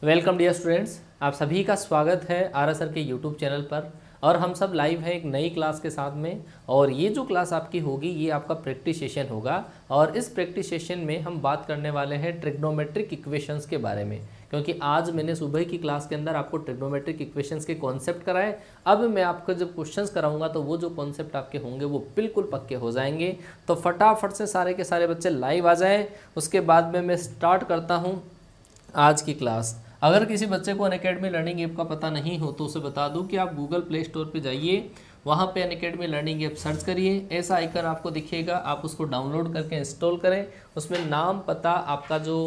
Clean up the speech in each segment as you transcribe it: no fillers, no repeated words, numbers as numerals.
Welcome dear students, आप सभी का स्वागत है आर एस सर के यूट्यूब चैनल पर। और हम सब लाइव हैं एक नई क्लास के साथ में। और ये जो क्लास आपकी होगी ये आपका प्रैक्टिस सेशन होगा। और इस प्रैक्टिस सेशन में हम बात करने वाले हैं ट्रिग्नोमेट्रिक इक्वेशंस के बारे में, क्योंकि आज मैंने सुबह की क्लास के अंदर आपको ट्रिग्नोमेट्रिक इक्वेशंस के कॉन्सेप्ट कराए। अब मैं आपको जब क्वेश्चंस कराऊंगा तो वो जो कॉन्सेप्ट आपके होंगे वो बिल्कुल पक्के हो जाएंगे। तो फटाफट से सारे के सारे बच्चे लाइव आ जाएँ। उसके बाद में मैं स्टार्ट करता हूँ आज की क्लास। अगर किसी बच्चे को अनअकैडमी लर्निंग ऐप का पता नहीं हो तो उसे बता दूं कि आप गूगल प्ले स्टोर पे जाइए, वहाँ पे अनअकैडमी लर्निंग ऐप सर्च करिए। ऐसा आइकन आपको दिखेगा, आप उसको डाउनलोड करके इंस्टॉल करें। उसमें नाम, पता, आपका जो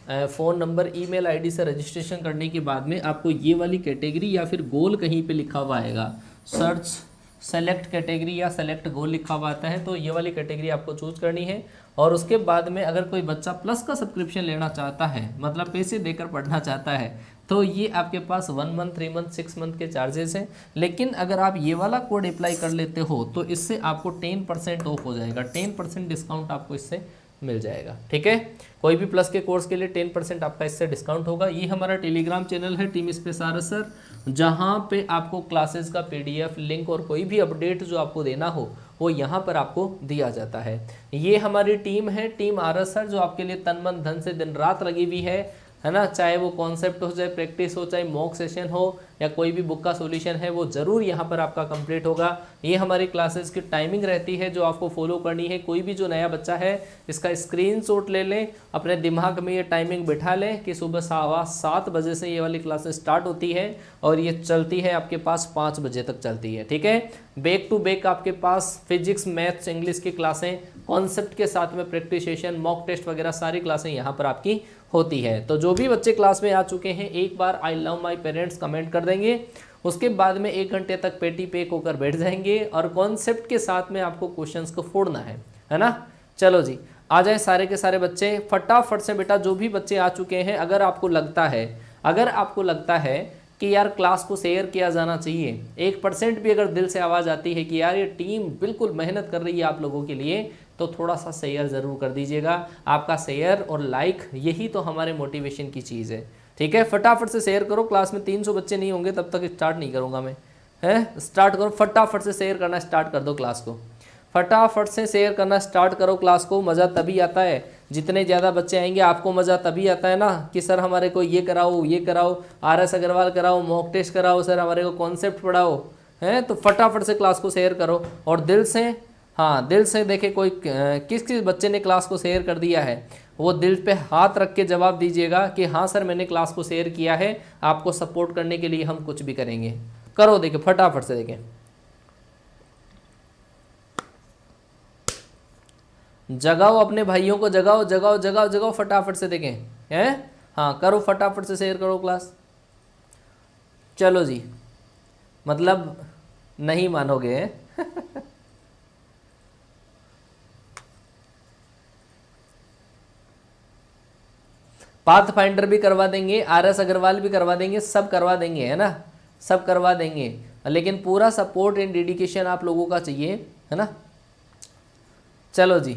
फ़ोन नंबर, ईमेल आईडी से रजिस्ट्रेशन करने के बाद में आपको ये वाली कैटेगरी या फिर गोल कहीं पे लिखा हुआ आएगा, सर्च सेलेक्ट कैटेगरी या सेलेक्ट गोल लिखा हुआ आता है, तो ये वाली कैटेगरी आपको चूज करनी है। और उसके बाद में अगर कोई बच्चा प्लस का सब्सक्रिप्शन लेना चाहता है, मतलब पैसे देकर पढ़ना चाहता है, तो ये आपके पास 1 मंथ, 3 मंथ, 6 मंथ के चार्जेस हैं। लेकिन अगर आप ये वाला कोड अप्लाई कर लेते हो तो इससे आपको 10% ऑफ हो जाएगा, 10% डिस्काउंट आपको इससे मिल जाएगा। ठीक है, कोई भी प्लस के कोर्स के लिए 10% आपका इससे डिस्काउंट होगा। ये हमारा टेलीग्राम चैनल है team space R S sir, जहाँ पे आपको क्लासेस का PDF लिंक और कोई भी अपडेट जो आपको देना हो वो यहाँ पर आपको दिया जाता है। ये हमारी टीम है, टीम आर एस सर, जो आपके लिए तन मन धन से दिन रात लगी हुई है ना। चाहे वो कॉन्सेप्ट हो, चाहे प्रैक्टिस हो, चाहे मॉक सेशन हो, या कोई भी बुक का सॉल्यूशन है, वो ज़रूर यहाँ पर आपका कंप्लीट होगा। ये हमारी क्लासेस की टाइमिंग रहती है जो आपको फॉलो करनी है। कोई भी जो नया बच्चा है इसका स्क्रीनशॉट ले लें, अपने दिमाग में ये टाइमिंग बिठा लें कि सुबह 7:15 बजे से ये वाली क्लासेस स्टार्ट होती है और ये चलती है आपके पास 5 बजे तक चलती है। ठीक है, बैक टू बैक आपके पास फिजिक्स, मैथ्स, इंग्लिश की क्लासें, कॉन्सेप्ट के साथ में प्रैक्टिस सेशन, मॉक टेस्ट वगैरह सारी क्लासें यहाँ पर आपकी होती है। तो जो भी बच्चे क्लास में आ चुके हैं एक बार I love my parents comment कर देंगे। उसके बाद में 1 घंटे तक पेटी पेक होकर बैठ जाएंगे और कॉन्सेप्ट के साथ में आपको क्वेश्चंस को फोड़ना है ना। चलो जी, आ जाए सारे के सारे बच्चे फटाफट से। बेटा जो भी बच्चे आ चुके हैं, अगर आपको लगता है कि यार क्लास को शेयर किया जाना चाहिए, 1% भी अगर दिल से आवाज़ आती है कि यार ये टीम बिल्कुल मेहनत कर रही है आप लोगों के लिए, तो थोड़ा सा शेयर ज़रूर कर दीजिएगा। आपका शेयर और लाइक यही तो हमारे मोटिवेशन की चीज़ है। ठीक है, फटाफट से शेयर करो। क्लास में 300 बच्चे नहीं होंगे तब तक स्टार्ट नहीं करूँगा मैं। स्टार्ट करो, फटाफट से शेयर करना स्टार्ट कर दो क्लास को। फटाफट से शेयर करना स्टार्ट करो क्लास को। मज़ा तभी आता है, जितने ज़्यादा बच्चे आएंगे आपको मज़ा तभी आता है ना, कि सर हमारे को ये कराओ, RS अग्रवाल कराओ, मॉक टेस्ट कराओ, सर हमारे को कॉन्सेप्ट पढ़ाओ। तो फटाफट से क्लास को शेयर करो। और दिल से, हाँ दिल से देखे कोई किस किस बच्चे ने क्लास को शेयर कर दिया है, वो दिल पे हाथ रख के जवाब दीजिएगा कि हाँ सर मैंने क्लास को शेयर किया है, आपको सपोर्ट करने के लिए हम कुछ भी करेंगे। करो, देखें फटाफट से, देखें जगाओ अपने भाइयों को, जगाओ फटाफट से, देखें हैं। हाँ करो, फटाफट से शेयर करो क्लास। चलो जी, मतलब नहीं मानोगे पाथ फाइंडर भी करवा देंगे, RS अग्रवाल भी करवा देंगे, सब करवा देंगे, है ना, सब करवा देंगे। लेकिन पूरा सपोर्ट एंड डेडिकेशन आप लोगों का चाहिए, है ना। चलो जी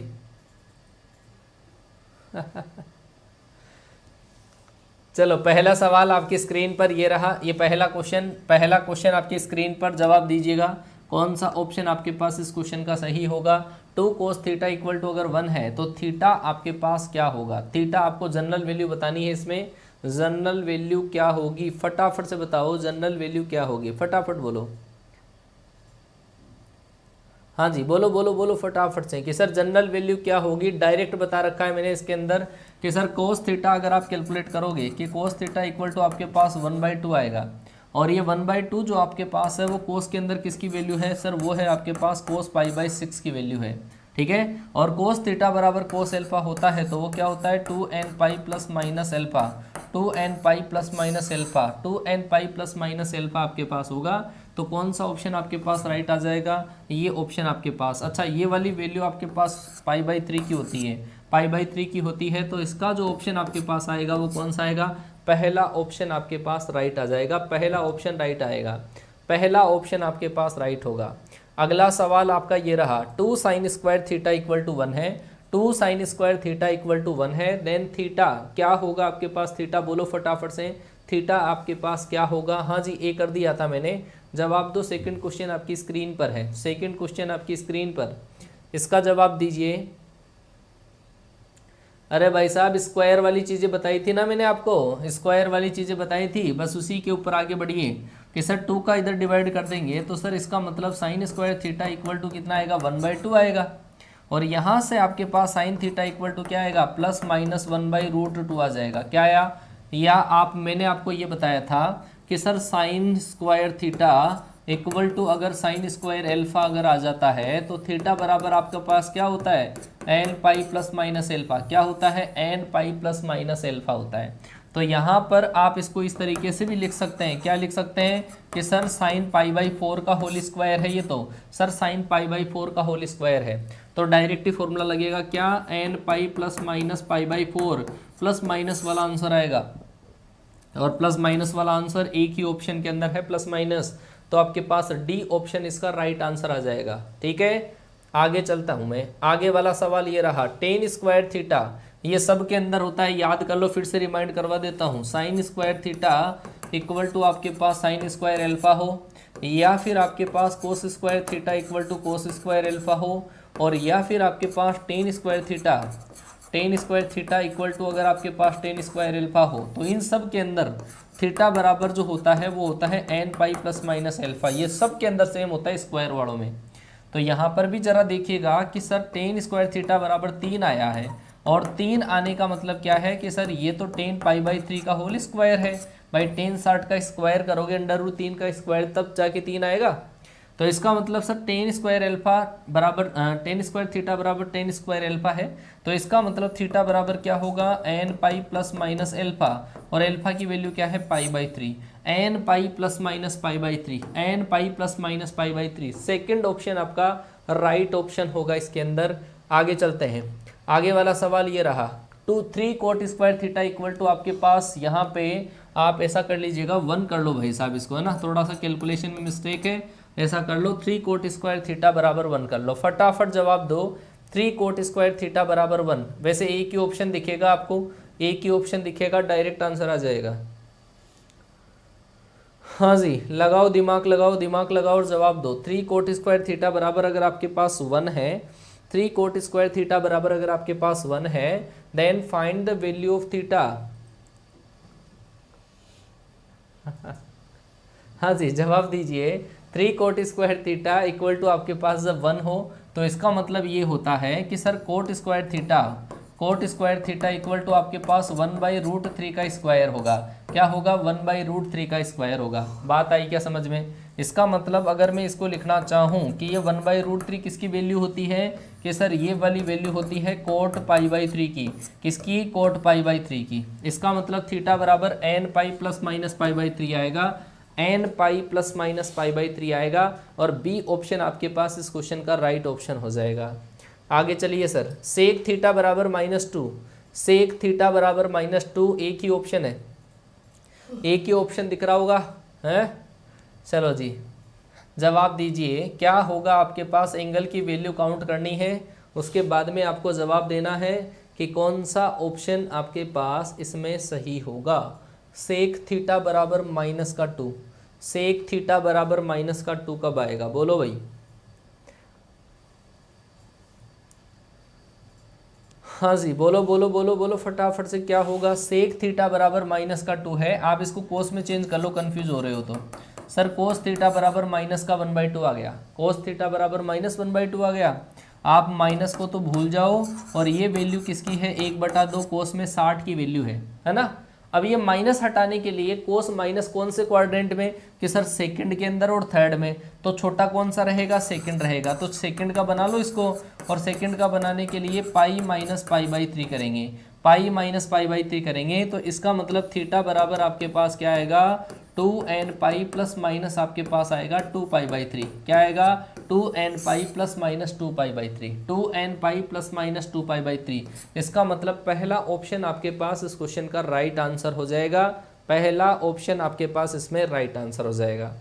चलो, पहला सवाल आपकी स्क्रीन पर ये रहा। ये पहला क्वेश्चन आपकी स्क्रीन पर, जवाब दीजिएगा कौन सा ऑप्शन आपके पास इस क्वेश्चन का सही होगा। 2 cos थीटा इक्वल टू अगर 1 है तो थीटा आपके पास क्या होगा। थीटा आपको जनरल वैल्यू बतानी है, इसमें जनरल वैल्यू क्या होगी, फटाफट से बताओ जनरल वैल्यू क्या होगी, फटाफट बोलो। हाँ जी, बोलो फटाफट से कि सर जनरल वैल्यू क्या होगी। डायरेक्ट बता रखा है मैंने इसके अंदर कि सर कोस थीटा अगर आप कैलकुलेट करोगे कि कोस थीटा इक्वल टू आपके पास 1/2 आएगा। और ये 1/2 जो आपके पास है वो कोस के अंदर किसकी वैल्यू है सर, वो है आपके पास कोस π/6 की वैल्यू है। ठीक है, और कोस थीटा बराबर कोस एल्फा होता है तो वो क्या होता है 2nπ plus minus alpha, 2nπ plus minus alpha, 2nπ plus minus alpha आपके पास होगा। तो कौन सा ऑप्शन आपके पास राइट आ जाएगा, ये ऑप्शन आपके पास। अच्छा, ये वाली वैल्यू आपके पास π/3 की होती है, π/3 की होती है, तो इसका जो ऑप्शन आपके पास आएगा वो कौन सा आएगा, पहला ऑप्शन आपके पास राइट आ जाएगा, पहला ऑप्शन राइट आएगा, पहला ऑप्शन आपके पास राइट होगा। अगला सवाल आपका ये रहा, 2 sin square theta equal to 1 है, 2 sin square theta equal to 1 है, देन थीटा क्या होगा आपके पास, थीटा बोलो फटाफट से, थीटा आपके पास क्या होगा, हाँ जी ए कर दिया था मैंने। जवाब दो, सेकंड क्वेश्चन आपकी स्क्रीन पर है, सेकंड क्वेश्चन आपकी स्क्रीन पर, इसका जवाब दीजिए। अरे भाई साहब स्क्वायर वाली चीज़ें बताई थी ना मैंने आपको, स्क्वायर वाली चीज़ें बताई थी, बस उसी के ऊपर आगे बढ़िए कि सर 2 का इधर डिवाइड कर देंगे तो सर इसका मतलब sine square theta equal to कितना आएगा, 1/2 आएगा। और यहाँ से आपके पास साइन थीटा इक्वल टू क्या आएगा, +-1/√2 आ जाएगा। क्या आया, या आप मैंने आपको ये बताया था कि sir sine square theta equal to अगर साइन स्क्वायर एल्फा अगर आ जाता है तो थीटा बराबर आपके पास क्या होता है, N pi plus minus alpha. क्या होता है, N pi plus minus alpha होता है। तो यहाँ पर आप इसको इस तरीके से भी लिख सकते हैं, क्या लिख सकते हैं कि सर साइन π/4 का होल स्क्वायर है ये, तो सर साइन π/4 का होल स्क्वायर है। तो डायरेक्ट ही फॉर्मूला लगेगा क्या, N pi plus minus π/4 plus minus वाला आंसर आएगा, और प्लस माइनस वाला आंसर एक ही ऑप्शन के अंदर है प्लस माइनस, तो आपके पास डी ऑप्शन इसका राइट आंसर आ जाएगा। ठीक है, आगे चलता हूं मैं। आगे वाला सवाल ये रहा, टेन स्क्वायर थीटा, ये सब के अंदर होता है, याद कर लो, फिर से रिमाइंड करवा देता हूं। Sine square theta equal to आपके पास साइन स्क्वायर एल्फा हो, या फिर आपके पास cos square theta equal to cos square alpha हो, और या फिर आपके पास tan square theta equal to अगर आपके पास टेन स्क्वायर एल्फा हो, तो इन सब के अंदर थीटा बराबर जो होता है वो होता है N pi plus minus alpha. ये सब के अंदर सेम होता है स्क्वायर वालों में। तो यहाँ पर भी जरा देखिएगा कि सर टेन स्क्वायर थीटा बराबर 3 आया है, और 3 आने का मतलब क्या है कि सर ये तो 10 π/3 का होल स्क्वायर है। भाई 10 60 का स्क्वायर करोगे √3 का स्क्वायर तब जाके 3 आएगा। तो इसका मतलब सर टेन स्क्वायर थीटा बराबर 10 स्क्वायर एल्फा है, तो इसका मतलब थीटा बराबर क्या होगा, N pi plus minus alpha, और एल्फा की वैल्यू क्या है π/3, N pi plus minus π/3, N pi plus minus π/3। Second option आपका राइट ऑप्शन होगा इसके अंदर। आगे चलते हैं, आगे वाला सवाल ये रहा, 3 cot square theta equal to आपके पास यहाँ पे आप ऐसा कर लीजिएगा 1 कर लो भाई साहब इसको, है ना, थोड़ा सा कैलकुलेशन में मिस्टेक है, ऐसा कर लो 3 कोट स्क्वायर थीटा बराबर 1 कर लो। फटाफट जवाब दो, 3 कोट स्क्वायर थीटा बराबर 1। वैसे एक ही ऑप्शन दिखेगा आपको, एक ही ऑप्शन दिखेगा, डायरेक्ट आंसर आ जाएगा। हाँ जी, लगाओ दिमाग, लगाओ दिमाग लगाओ और जवाब दो। 3 कोट स्क्वायर थीटा बराबर अगर आपके पास 1 है, 3 कोट स्क्वायर थीटा बराबर अगर आपके पास 1 है, then find the value of theta. हाँ जी, जवाब दीजिए। 3 cot square theta equal to आपके पास जब 1 हो तो इसका मतलब ये होता है कि sir cot square theta equal to आपके पास 1/√3 का स्क्वायर होगा। क्या होगा, 1/√3 का स्क्वायर होगा। बात आई क्या समझ में? इसका मतलब अगर मैं इसको लिखना चाहूँ कि ये 1/√3 किसकी वैल्यू होती है, कि सर ये वाली वैल्यू होती है कोट π/3 की। किसकी? कोट π/3 की। इसका मतलब थीटा बराबर एन पाई प्लस माइनस π/3 आएगा, एन पाई प्लस माइनस π/3 आएगा, और बी ऑप्शन आपके पास इस क्वेश्चन का राइट ऑप्शन हो जाएगा। आगे चलिए सर, सेक थीटा बराबर -2, सेक थीटा बराबर -2 एक ही ऑप्शन है, एक ही ऑप्शन दिख रहा होगा, है? चलो जी, जवाब दीजिए। क्या होगा आपके पास, एंगल की वैल्यू काउंट करनी है, उसके बाद में आपको जवाब देना है कि कौन सा ऑप्शन आपके पास इसमें सही होगा। सेक थीटा बराबर -2, सेक थीटा बराबर -2 कब आएगा, बोलो भाई। हाँ जी, बोलो बोलो बोलो बोलो फटाफट से, क्या होगा? सेक थीटा बराबर -2 है, आप इसको कोस में चेंज कर लो, कंफ्यूज हो रहे हो तो। सर कोस थीटा बराबर -1/2 आ गया, कोस थीटा बराबर -1/2 आ गया। आप माइनस को तो भूल जाओ, और ये वैल्यू किसकी है, 1/2 कोस में 60 की वैल्यू है ना। अब ये माइनस हटाने के लिए कोस माइनस कौन से क्वाड्रेंट में, कि सर सेकंड के अंदर और थर्ड में, तो छोटा कौन सा रहेगा, सेकंड रहेगा। तो सेकंड का बना लो इसको, और सेकंड का बनाने के लिए पाई माइनस π/3 करेंगे, पाई माइनस π/3 करेंगे, तो इसका मतलब थीटा बराबर आपके पास क्या आएगा, 2n पाई प्लस माइनस आपके पास आएगा 2π/3। क्या आएगा, 2n pi plus minus 2π/3, 2n pi plus minus 2π/3। इसका मतलब पहला ऑप्शन आपके पास इस क्वेश्चन का राइट आंसर हो जाएगा, पहला ऑप्शन आपके पास इसमें राइट आंसर हो जाएगा।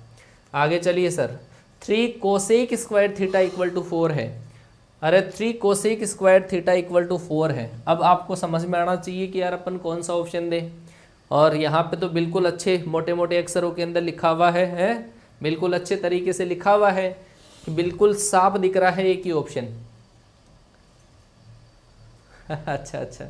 आगे चलिए sir, 3 cosec square theta equal to 4 है। अरे 3 cosec square theta equal to 4 है। अब आपको समझ में आना चाहिए कि यार अपन कौन सा ऑप्शन दें। और यहाँ पे तो बिल्कुल अच्छे मोटे मोटे अक्षरों के अंदर लिखा हुआ है, बिल्कुल अच्छे तरीके से लिखा हुआ है, बिल्कुल साफ दिख रहा है एक ही ऑप्शन। अच्छा अच्छा,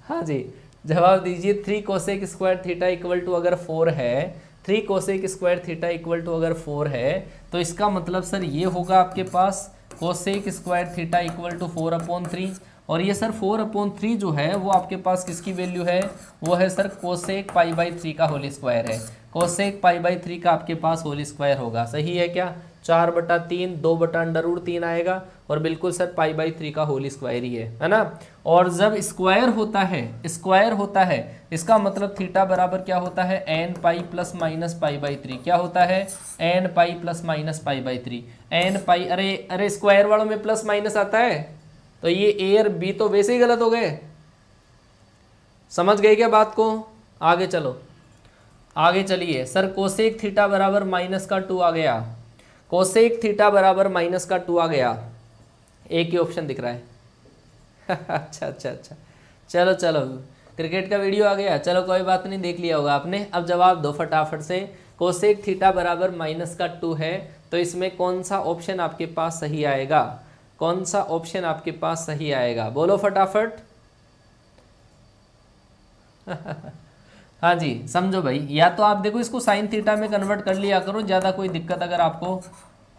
हाँ जी, जवाब दीजिए। 3 cosec square theta equal to अगर 4 है, 3 cosec square theta equal to अगर 4 है तो इसका मतलब सर ये होगा आपके पास cosec square theta equal to 4/3। और ये सर 4/3 जो है वो आपके पास किसकी वैल्यू है, वो है सर कोसेक π/3 का होल स्क्वायर है। कोसेक π/3 का आपके पास होल स्क्वायर होगा, सही है क्या? 4/3 2/√3 आएगा और बिल्कुल सर π/3 का होल स्क्वायर ही है ना। और जब स्क्वायर होता है, स्क्वायर होता है, इसका मतलब थीटा बराबर क्या होता है, n पाई प्लस माइनस π/3। क्या होता है, n pi plus minus π/3। n pi, अरे स्क्वायर वालों में प्लस माइनस आता है तो ये ए और बी तो वैसे ही गलत हो गए। समझ गए क्या बात को? आगे चलो, आगे चलिए। सर कोसेक थीटा बराबर -2 आ गया, कोसेक थीटा बराबर -2 आ गया, एक ही ऑप्शन दिख रहा है। अच्छा अच्छा अच्छा, चलो चलो, क्रिकेट का वीडियो आ गया, चलो कोई बात नहीं, देख लिया होगा आपने। अब जवाब दो फटाफट से। कोसेक थीटा बराबर -2 है तो इसमें कौन सा ऑप्शन आपके पास सही आएगा, कौन सा ऑप्शन आपके पास सही आएगा, बोलो फटाफट। हाँ जी, समझो भाई, या तो आप देखो इसको साइन थीटा में कन्वर्ट कर लिया करो, ज़्यादा कोई दिक्कत अगर आपको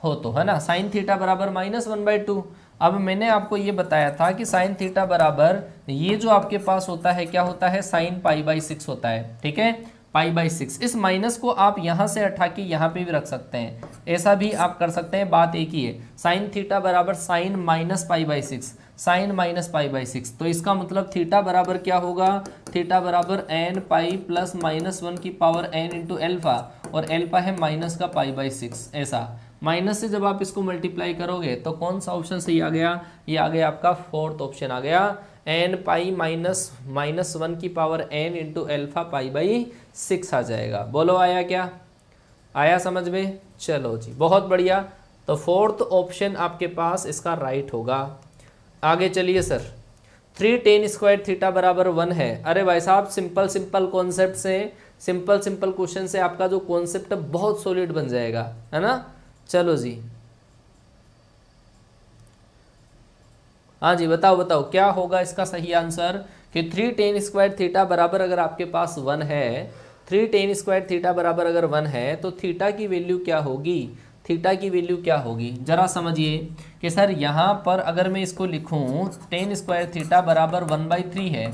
हो तो, है ना। साइन थीटा बराबर -1/2। अब मैंने आपको ये बताया था कि साइन थीटा बराबर ये जो आपके पास होता है क्या होता है, साइन π/6 होता है, ठीक है, π/6। इस माइनस को आप यहाँ से हटा के यहाँ पे भी रख सकते हैं, ऐसा भी आप कर सकते हैं, बात एक ही है। साइन थीटा बराबर साइन माइनस π/6, साइन माइनस π/6, तो इसका मतलब थीटा बराबर क्या होगा, थीटा बराबर n पाई प्लस -1 की पावर n इंटू एल्फा, और एल्फा है माइनस का π/6। ऐसा माइनस से जब आप इसको मल्टीप्लाई करोगे तो कौन सा ऑप्शन सही आ गया, ये आ गया आपका फोर्थ ऑप्शन आ गया, n पाई -1 की पावर n इंटू एल्फा π/6 आ जाएगा। बोलो आया क्या, आया समझ में? चलो जी, बहुत बढ़िया। तो फोर्थ ऑप्शन आपके पास इसका राइट होगा। आगे चलिए सर, 3 tan स्क्वायर थीटा बराबर 1 है। अरे भाई साहब, सिंपल सिंपल कॉन्सेप्ट से, सिंपल सिंपल क्वेश्चन से आपका जो कॉन्सेप्ट है बहुत सॉलिड बन जाएगा, है ना। चलो जी, हाँ जी, बताओ बताओ क्या होगा इसका सही आंसर, कि 3 tan स्क्वायर थीटा बराबर अगर आपके पास 1 है, 3 tan स्क्वायर थीटा बराबर अगर 1 है तो थीटा की वैल्यू क्या होगी, थीटा की वैल्यू क्या होगी, जरा समझिए कि सर यहाँ पर अगर मैं इसको लिखूँ tan स्क्वायर थीटा बराबर 1/3 है,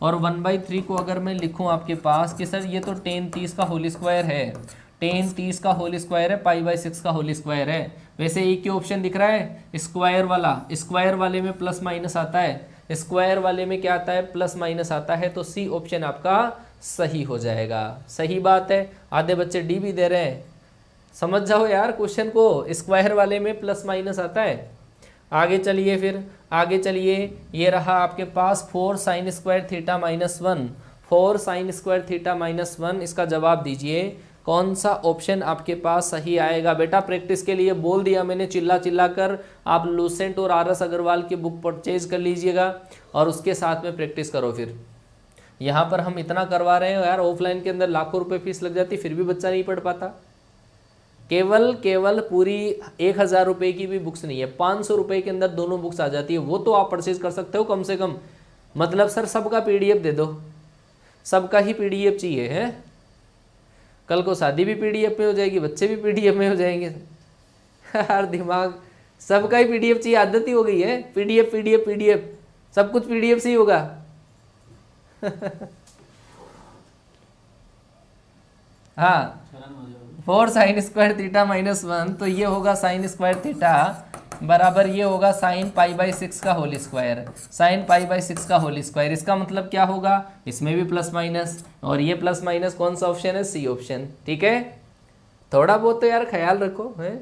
और 1/3 को अगर मैं लिखूँ आपके पास कि सर ये तो tan 30 का होल स्क्वायर है, tan 30 का होल स्क्वायर है, π/6 का होल स्क्वायर है। वैसे एक ही ऑप्शन दिख रहा है स्क्वायर वाला, स्क्वायर वाले में प्लस माइनस आता है, स्क्वायर वाले में क्या आता है, प्लस माइनस आता है, तो सी ऑप्शन आपका सही हो जाएगा। सही बात है, आधे बच्चे डी भी दे रहे हैं, समझ जाओ यार क्वेश्चन को, स्क्वायर वाले में प्लस माइनस आता है। आगे चलिए, फिर आगे चलिए, ये रहा आपके पास 4 sin square theta -1, 4 sin square theta -1, इसका जवाब दीजिए कौन सा ऑप्शन आपके पास सही आएगा। बेटा प्रैक्टिस के लिए बोल दिया मैंने चिल्ला चिल्ला कर, आप लूसेंट और RS अग्रवाल की बुक परचेज कर लीजिएगा और उसके साथ में प्रैक्टिस करो। फिर यहाँ पर हम इतना करवा रहे हैं यार, ऑफलाइन के अंदर लाखों रुपए फीस लग जाती, फिर भी बच्चा नहीं पढ़ पाता। केवल पूरी 1000 रुपये की भी बुक्स नहीं है, 500 रुपये के अंदर दोनों बुक्स आ जाती है, वो तो आप परचेज कर सकते हो कम से कम। मतलब सर सबका PDF दे दो, सबका ही PDF चाहिए है, कल को शादी भी PDF में हो जाएगी, बच्चे भी PDF में हो जाएंगे। यार दिमाग, सबका ही PDF चाहिए, आदत ही हो गई है, PDF PDF PDF, सब कुछ PDF से ही होगा। हाँ, 4 sin स्क्वायर थीटा -1, तो ये होगा साइन स्क्वायर थीटा बराबर ये होगा साइन π/6 का होल स्क्वायर, साइन π/6 का होल स्क्वायर। इसका मतलब क्या होगा, इसमें भी प्लस माइनस, और ये प्लस माइनस कौन सा ऑप्शन है, सी ऑप्शन, ठीक है। थोड़ा बहुत तो यार ख्याल रखो है।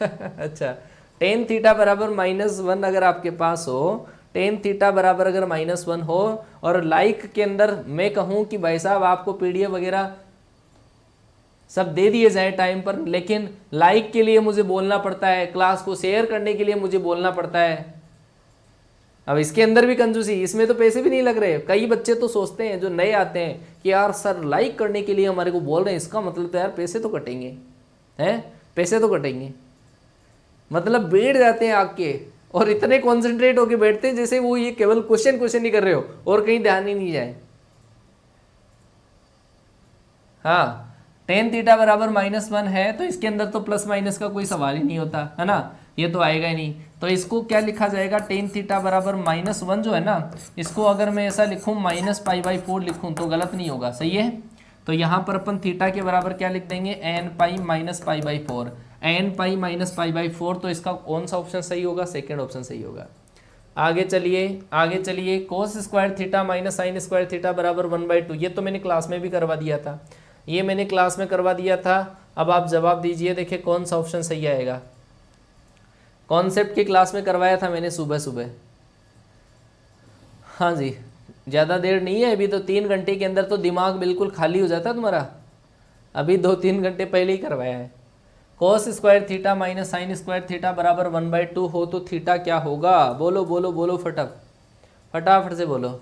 अच्छा, tan थीटा बराबर -1 अगर आपके पास हो, tan थीटा बराबर अगर -1 हो, और लाइक के अंदर मैं कहूँ कि भाई साहब आपको PDF वगैरह सब दे दिए जाए टाइम पर, लेकिन लाइक के लिए मुझे बोलना पड़ता है, क्लास को शेयर करने के लिए मुझे बोलना पड़ता है। अब इसके अंदर भी कंजूसी, इसमें तो पैसे भी नहीं लग रहे। कई बच्चे तो सोचते हैं जो नए आते हैं कि यार सर लाइक करने के लिए हमारे को बोल रहे हैं, इसका मतलब तो यार पैसे तो कटेंगे, हैं पैसे तो कटेंगे। मतलब बैठ जाते हैं आके और इतने कॉन्सेंट्रेट होके बैठते हैं जैसे वो ये केवल क्वेश्चन ही कर रहे हो और कहीं ध्यान ही नहीं जाए। हाँ, टेन थीटा बराबर -1 है तो इसके अंदर तो प्लस माइनस का कोई सवाल ही नहीं होता है ना, ये तो आएगा ही नहीं। तो इसको क्या लिखा जाएगा, टेन थीटा बराबर -1 जो है ना, इसको अगर मैं ऐसा लिखूं -π/4 लिखूं तो गलत नहीं होगा, सही है। तो यहाँ पर अपन थीटा के बराबर क्या लिख देंगे, n π - π/4, n π - π/4। तो इसका कौन सा ऑप्शन सही होगा, सेकेंड ऑप्शन सही होगा। आगे चलिए cos square theta minus sign square theta बराबर 1/2, ये तो मैंने क्लास में भी करवा दिया था, ये मैंने क्लास में करवा दिया था। अब आप जवाब दीजिए, देखिए कौन सा ऑप्शन सही आएगा। कॉन्सेप्ट की क्लास में करवाया था मैंने सुबह। हाँ जी, ज़्यादा देर नहीं है अभी तो, 3 घंटे के अंदर तो दिमाग बिल्कुल खाली हो जाता है तुम्हारा। अभी 2-3 घंटे पहले ही करवाया है। cos square theta minus sign square theta बराबर 1/2 हो तो थीटा क्या होगा, बोलो फटाफट से बोलो।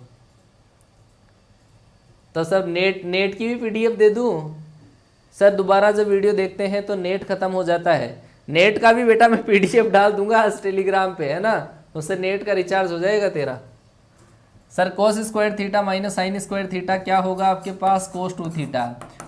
तो सर नेट की भी PDF दे दूं सर, दोबारा जब वीडियो देखते हैं तो नेट खत्म हो जाता है। नेट का भी बेटा मैं PDF डाल दूंगा आज टेलीग्राम पे, है ना, उससे नेट का रिचार्ज हो जाएगा तेरा। Sir cos square theta minus sign square theta क्या होगा आपके पास, cos 2 थीटा,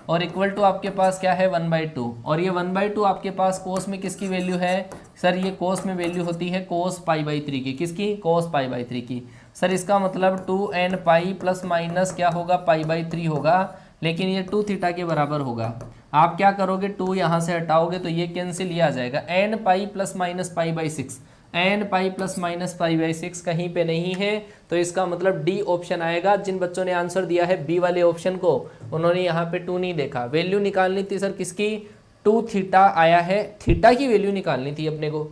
और इक्वल टू आपके पास क्या है 1/2, और ये 1/2 आपके पास cos में किसकी वैल्यू है सर, ये cos में वैल्यू होती है cos π/3 की, किसकी, cos π/3 की। सर इसका मतलब 2nπ प्लस माइनस क्या होगा, π/3 होगा, लेकिन ये 2 थीटा के बराबर होगा। आप क्या करोगे, 2 यहाँ से हटाओगे तो ये कैंसिल, ये आ जाएगा nπ plus minus π/6, nπ plus minus π/6 कहीं पे नहीं है, तो इसका मतलब डी ऑप्शन आएगा। जिन बच्चों ने आंसर दिया है बी वाले ऑप्शन को, उन्होंने यहाँ पे 2 नहीं देखा। वैल्यू निकालनी थी सर किसकी, 2 थीटा आया है, थीटा की वैल्यू निकालनी थी अपने को,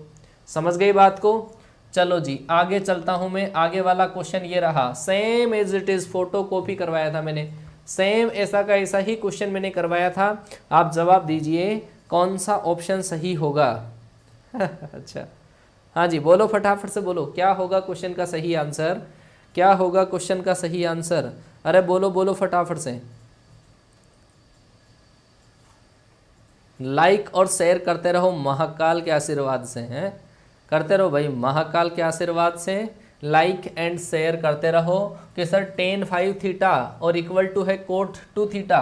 समझ गए बात को। चलो जी आगे चलता हूँ मैं। आगे वाला क्वेश्चन ये रहा, same as it is, photo copy करवाया था मैंने, सेम ऐसा का ऐसा ही क्वेश्चन मैंने करवाया था। आप जवाब दीजिए कौन सा ऑप्शन सही होगा। अच्छा हाँ जी, बोलो फटाफट से बोलो, क्या होगा क्वेश्चन का सही आंसर, क्या होगा क्वेश्चन का सही आंसर, अरे बोलो फटाफट से। लाइक और शेयर करते रहो महाकाल के आशीर्वाद से, हैं करते रहो भाई, महाकाल के आशीर्वाद से लाइक एंड शेयर करते रहो। कि सर tan 5 थीटा और इक्वल टू है cot 2 थीटा,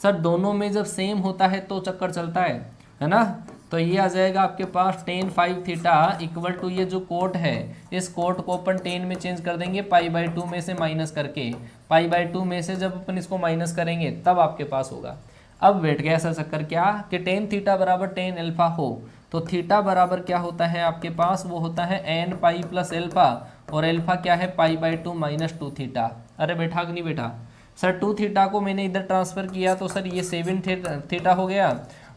सर दोनों में जब सेम होता है तो चक्कर चलता है ना। तो ये आ जाएगा आपके पास tan 5 थीटा इक्वल टू ये जो कोट है, इस कोट को अपन tan में चेंज कर देंगे π/2 में से माइनस करके, π/2 में से जब अपन इसको माइनस करेंगे तब आपके पास होगा। अब बैठ गया ऐसा चक्कर क्या कि tan थीटा बराबर tan अल्फा हो, तो थीटा बराबर क्या होता है आपके पास, वो होता है nπ प्लस अल्फा, और अल्फा क्या है π/2 माइनस 2 थीटा। अरे बैठा कि नहीं बैठा सर, 2 थीटा को मैंने इधर ट्रांसफ़र किया तो सर ये 7 थीटा हो गया,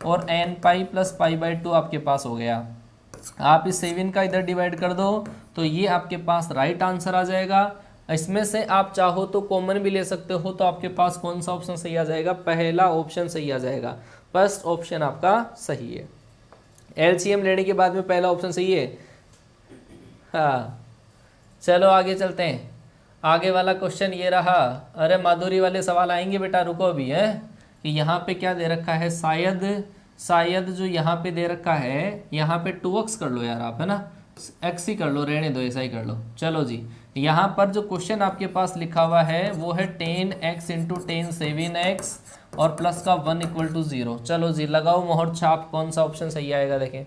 और nπ प्लस π/2 आपके पास हो गया। आप इस 7 का इधर डिवाइड कर दो तो ये आपके पास राइट आंसर आ जाएगा। इसमें से आप चाहो तो कॉमन भी ले सकते हो, तो आपके पास कौन सा ऑप्शन सही आ जाएगा, पहला ऑप्शन सही आ जाएगा, फर्स्ट ऑप्शन आपका सही है। LCM लेने के बाद में पहला ऑप्शन सही है। हाँ चलो आगे चलते हैं। आगे वाला क्वेश्चन ये रहा, अरे माधुरी वाले सवाल आएंगे बेटा, रुको अभी है कि यहाँ पे क्या दे रखा है, शायद जो यहाँ पे दे रखा है, यहाँ पे 2x कर लो यार आप, है ना, x ही कर लो, रहने दो ऐसा ही कर लो। चलो जी, यहाँ पर जो क्वेश्चन आपके पास लिखा हुआ है वो है tan x into tan 7x और प्लस का 1 = 0। चलो जी लगाओ मोहर छाप, कौन सा ऑप्शन सही आएगा, देखें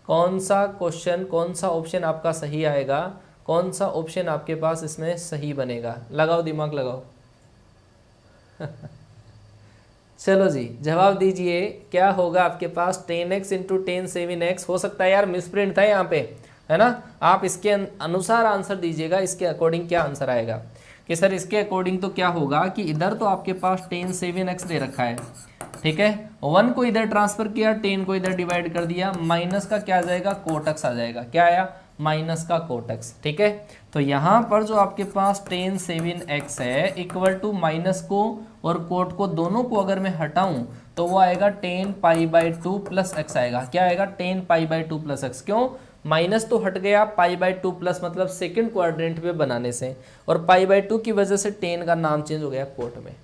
कौन सा क्वेश्चन, कौन सा ऑप्शन आपका सही आएगा, कौन सा ऑप्शन आपके पास इसमें सही बनेगा, लगाओ दिमाग लगाओ। चलो जी जवाब दीजिए, क्या होगा आपके पास, tan x into tan 7x। हो सकता है यार मिसप्रिंट था यहाँ पे, है ना, आप इसके अनुसार आंसर दीजिएगा, इसके अकॉर्डिंग क्या आंसर आएगा। कि सर इसके अकॉर्डिंग तो क्या होगा कि इधर तो आपके पास tan 7x दे रखा है, ठीक है, 1 को इधर ट्रांसफर किया, tan को इधर डिवाइड कर दिया, माइनस का क्या आ जाएगा, cot x आ जाएगा, क्या आया, माइनस का cot x, ठीक है। तो यहाँ पर जो आपके पास tan 7x है इक्वल टू माइनस को और कोट को दोनों को अगर मैं हटाऊं तो वो आएगा tan π/2 प्लस x आएगा, क्या आएगा, tan π/2 प्लस x। क्यों, माइनस तो हट गया π/2 प्लस मतलब सेकंड क्वाड्रेंट पे बनाने से, और π/2 की वजह से टेन का नाम चेंज हो गया कोट में।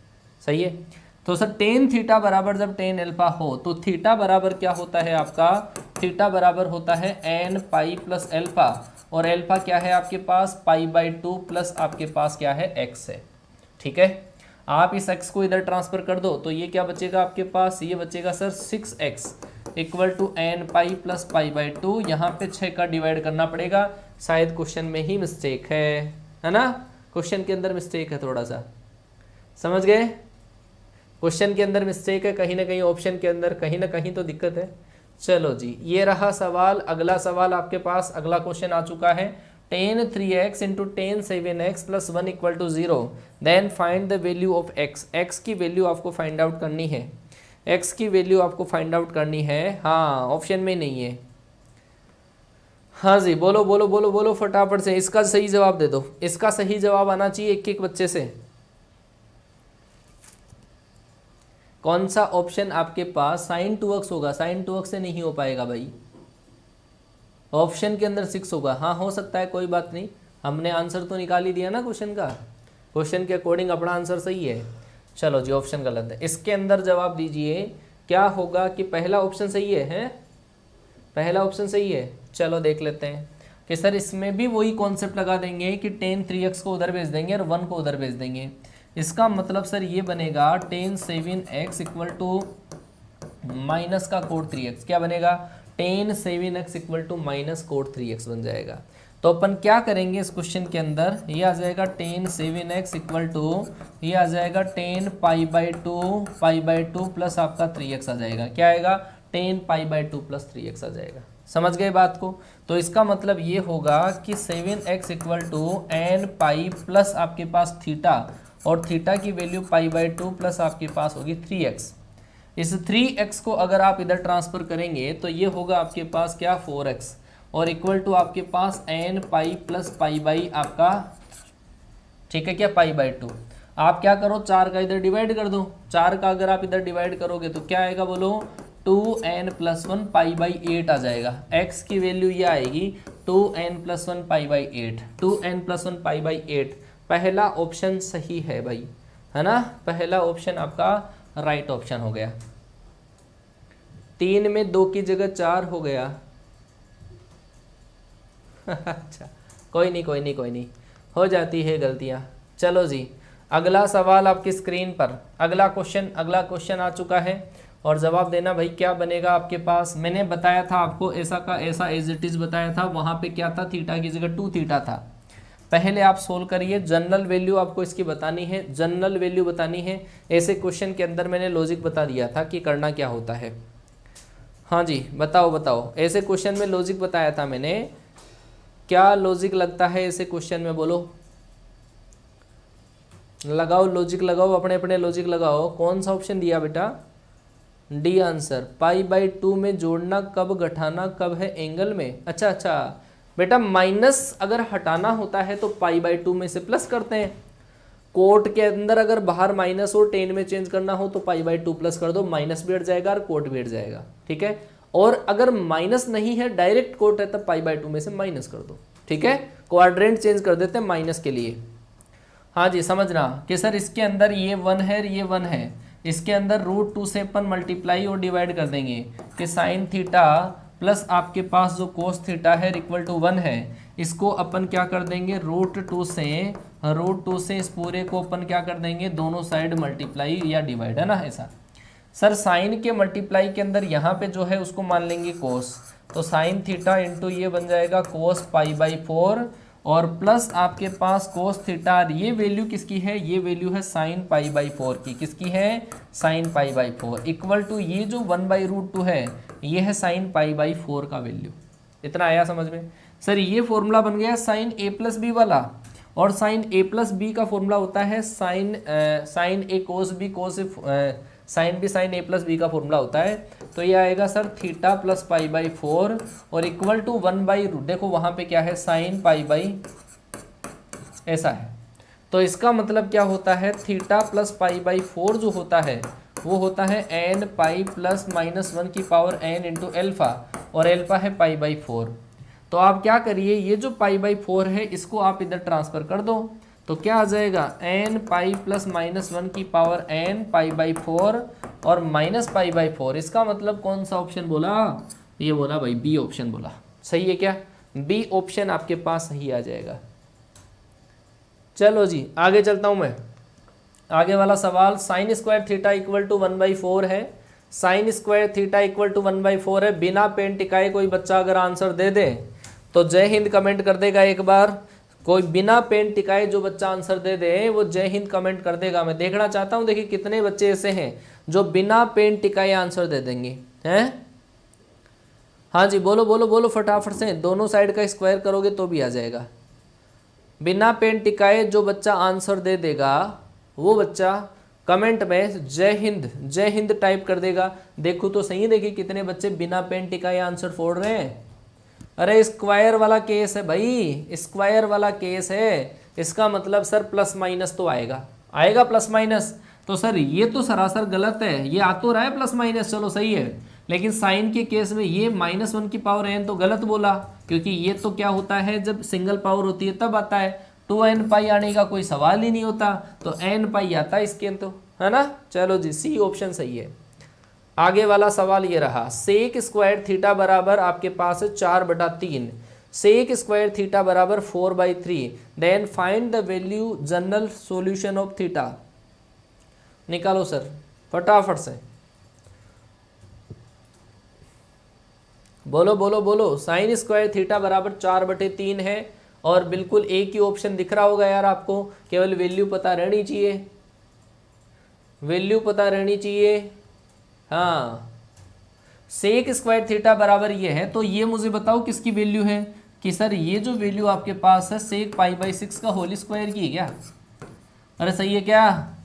सही है। तो सर टेन थीटा बराबर जब टेन अल्फा हो तो थीटा बराबर क्या होता है आपका, थीटा बराबर होता है एन पाई प्लस अल्फा, और अल्फा क्या है आपके पास π/2 प्लस आपके पास क्या है एक्स है। ठीक है, आप इस x को इधर ट्रांसफर कर दो तो ये क्या बचेगा आपके पास, ये बचेगा sir 6x equal to N pi plus π/2। यहाँ पे 6 का डिवाइड करना पड़ेगा, शायद क्वेश्चन में ही मिस्टेक है ना, क्वेश्चन के अंदर मिस्टेक है, थोड़ा सा समझ गए, क्वेश्चन के अंदर मिस्टेक है, कहीं ना कहीं ऑप्शन के अंदर कहीं ना कहीं तो दिक्कत है। चलो जी, ये रहा सवाल। अगला सवाल आपके पास, अगला क्वेश्चन आ चुका है, tan 3x into tan 7x plus 1 equal to 0, then find the value of x। x की वैल्यू आपको फाइंड आउट करनी है, x की वैल्यू आपको फाइंड आउट करनी है। हाँ, ऑप्शन में नहीं है। हाँ जी, बोलो बोलो बोलो बोलो फटाफट से, इसका सही जवाब दे दो, इसका सही जवाब आना चाहिए एक एक बच्चे से। कौन सा ऑप्शन आपके पास, sin 2x होगा, sin 2x से नहीं हो पाएगा भाई, ऑप्शन के अंदर 6 होगा। हाँ हो सकता है, कोई बात नहीं, हमने आंसर तो निकाल ही दिया ना क्वेश्चन का, क्वेश्चन के अकॉर्डिंग अपना आंसर सही है। चलो जी, ऑप्शन गलत है, इसके अंदर जवाब दीजिए। क्या होगा कि पहला ऑप्शन सही है, पहला ऑप्शन सही है। चलो देख लेते हैं कि सर इसमें भी वही कॉन्सेप्ट लगा देंगे कि tan 3x को उधर भेज देंगे और 1 को उधर भेज देंगे। इसका मतलब सर ये बनेगा tan 7x equal to minus का कोड 3x, क्या बनेगा, tan 7x equal to minus cot 3x बन जाएगा। तो अपन क्या करेंगे इस क्वेश्चन के अंदर, ये आ जाएगा tan 7x इक्वल टू, ये आ जाएगा tan π/2 प्लस आपका 3x आ जाएगा, क्या आएगा, tan π/2 प्लस 3x आ जाएगा। समझ गए बात को। तो इसका मतलब ये होगा कि 7x equal to N pi plus आपके पास थीटा, और थीटा की वैल्यू π/2 प्लस आपके पास होगी 3x। इस 3x को अगर आप इधर ट्रांसफर करेंगे तो ये होगा आपके पास क्या, 4x, और इक्वल टू आपके पास एन पाई प्लस पाई आपका, ठीक है क्या, π/2। आप क्या करो, 4 का इधर डिवाइड कर दो, 4 का अगर आप इधर डिवाइड करोगे तो क्या आएगा बोलो, 2n प्लस 1 π/8 आ जाएगा। x की वैल्यू ये आएगी 2n प्लस 1 π/8, 2n प्लस 1 π/8। पहला ऑप्शन सही है भाई, है ना, पहला ऑप्शन आपका राइट ऑप्शन हो गया। 3 में 2 की जगह 4 हो गया। अच्छा, कोई नहीं कोई नहीं कोई नहीं, हो जाती है गलतियां। चलो जी, अगला सवाल आपकी स्क्रीन पर, अगला क्वेश्चन आ चुका है, और जवाब देना भाई क्या बनेगा आपके पास। मैंने बताया था आपको, ऐसा का ऐसा एज इट इज बताया था, वहां पे क्या था, थीटा की जगह 2 थीटा था। पहले आप सोल्व करिए, जनरल वैल्यू आपको इसकी बतानी है, जनरल वैल्यू बतानी है। ऐसे क्वेश्चन के अंदर मैंने लॉजिक बता दिया था कि करना क्या होता है। हाँ जी, बताओ बताओ, ऐसे क्वेश्चन में लॉजिक बताया था मैंने, क्या लॉजिक लगता है ऐसे क्वेश्चन में, बोलो, लगाओ लॉजिक, लगाओ अपने अपने लॉजिक लगाओ। कौन सा ऑप्शन दिया बेटा, डी आंसर। π/2 में जोड़ना कब, घटाना कब है, एंगल में। अच्छा अच्छा बेटा, माइनस अगर हटाना होता है तो π/2 में से प्लस करते हैं, कोट के अंदर अगर बाहर माइनस हो, टेन में चेंज करना हो तो π/2 प्लस कर दो, माइनस भी हट जाएगा और कोट भी हट जाएगा, ठीक है। और अगर माइनस नहीं है, डायरेक्ट कोट है, तब π/2 में से माइनस कर दो, ठीक है। क्वाड्रेंट चेंज कर देते हैं माइनस के लिए। हाँ जी, समझना कि सर इसके अंदर ये 1 है, ये 1 है, इसके अंदर √2 से अपन मल्टीप्लाई और डिवाइड कर देंगे कि साइन थीटा प्लस आपके पास जो कोस थीटा है इक्वल टू 1 है, इसको अपन क्या कर देंगे, √2 से इस पूरे को अपन क्या कर देंगे, दोनों साइड मल्टीप्लाई या डिवाइड, है ना ऐसा। सर साइन के मल्टीप्लाई के अंदर यहाँ पे जो है उसको मान लेंगे कोस, तो साइन थीटा इंटू ये बन जाएगा कोस π/4, और प्लस आपके पास कोस थीटा, ये वैल्यू किसकी है, ये वैल्यू है साइन π/4 की, किसकी है, साइन π/4, इक्वल टू ये जो 1/√2 है, ये है साइन π/4 का वैल्यू। इतना आया समझ में। सर ये फॉर्मूला बन गया साइन a प्लस बी वाला, और साइन a प्लस बी का फॉर्मूला होता है sine a cos B, cos sine B sine a plus B का फॉर्मूला होता है। तो ये आएगा सर थीटा प्लस π/4 और इक्वल टू 1/√, देखो वहाँ पे क्या है, साइन π/, ऐसा है। तो इसका मतलब क्या होता है, थीटा प्लस π/4 जो होता है वो होता है n पाई प्लस -1 की पावर n इंटू एल्फा, और एल्फा है π/4। तो आप क्या करिए, ये जो π/4 है इसको आप इधर ट्रांसफर कर दो, तो क्या आ जाएगा n पाई प्लस माइनस 1 की पावर n π/4 और माइनस π/4। इसका मतलब कौन सा ऑप्शन बोला, ये बोला भाई बी ऑप्शन बोला। सही है क्या, बी ऑप्शन आपके पास सही आ जाएगा। चलो जी आगे चलता हूं मैं। आगे वाला सवाल sine square theta equal to 1/4 है। Sine square theta equal to 1/4 है। बिना पेन टिकाए कोई बच्चा अगर आंसर दे दे तो जय हिंद कमेंट कर देगा एक बार। कोई बिना पेन टिकाए जो बच्चा आंसर दे दे वो जय हिंद कमेंट कर देगा। मैं देखना चाहता हूं, देखिए कितने बच्चे ऐसे हैं जो बिना पेन टिकाए आंसर दे देंगे हैं। हाँ जी बोलो बोलो बोलो फटाफट से, दोनों साइड का स्क्वायर करोगे तो भी आ जाएगा। बिना पेन टिकाए जो बच्चा आंसर दे देगा वो बच्चा कमेंट में जय हिंद टाइप कर देगा। देखो तो सही, देखिए कितने बच्चे बिना पेन टिकाए आंसर फोड़ रहे हैं। अरे स्क्वायर वाला केस है भाई, स्क्वायर वाला केस है, इसका मतलब सर प्लस माइनस तो आएगा, आएगा प्लस माइनस। तो सर ये तो सरासर गलत है, ये आ तो रहा है प्लस माइनस, चलो सही है, लेकिन साइन के केस में ये -1 की पावर n तो गलत बोला, क्योंकि ये तो क्या होता है जब सिंगल पावर होती है तब आता है, 2n पाई आने का कोई सवाल ही नहीं होता, तो n पाई आता है इसके, तो है ना। चलो जी सी ऑप्शन सही है। आगे वाला सवाल ये रहा, सेक स्क्वायर थीटा बराबर आपके पास है 4/3, सेक स्क्वायर थीटा बराबर 4/3, then find the value general solution of theta. निकालो सर फटाफट से, बोलो बोलो बोलो। साइन स्क्वायर थीटा बराबर 4/3 है और बिल्कुल एक ही ऑप्शन दिख रहा होगा यार आपको, केवल वैल्यू पता रहनी चाहिए, वैल्यू पता रहनी चाहिए। हाँ सेक स्क्वायर थीटा बराबर ये है, तो ये मुझे बताओ किसकी वैल्यू है, कि सर ये जो वैल्यू आपके पास है सेक π/6 का होल स्क्वायर की है क्या। अरे सही है क्या,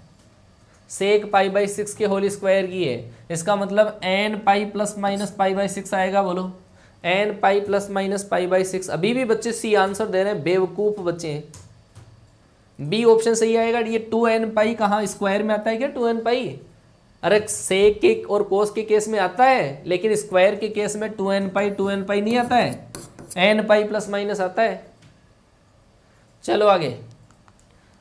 सेक π/6 के होल स्क्वायर की है, इसका मतलब n पाई प्लस माइनस π/6 आएगा। बोलो n पाई प्लस माइनस π/6। अभी भी बच्चे सी आंसर दे रहे हैं, बेवकूफ़ बच्चे हैं। बी ऑप्शन सही आएगा। ये 2n पाई कहाँ स्क्वायर में आता है क्या, 2n पाई। अरे सेक के और कोस के केस में आता है, लेकिन स्क्वायर के केस में 2n पाई नहीं आता है, n पाई प्लस माइनस आता है। चलो आगे,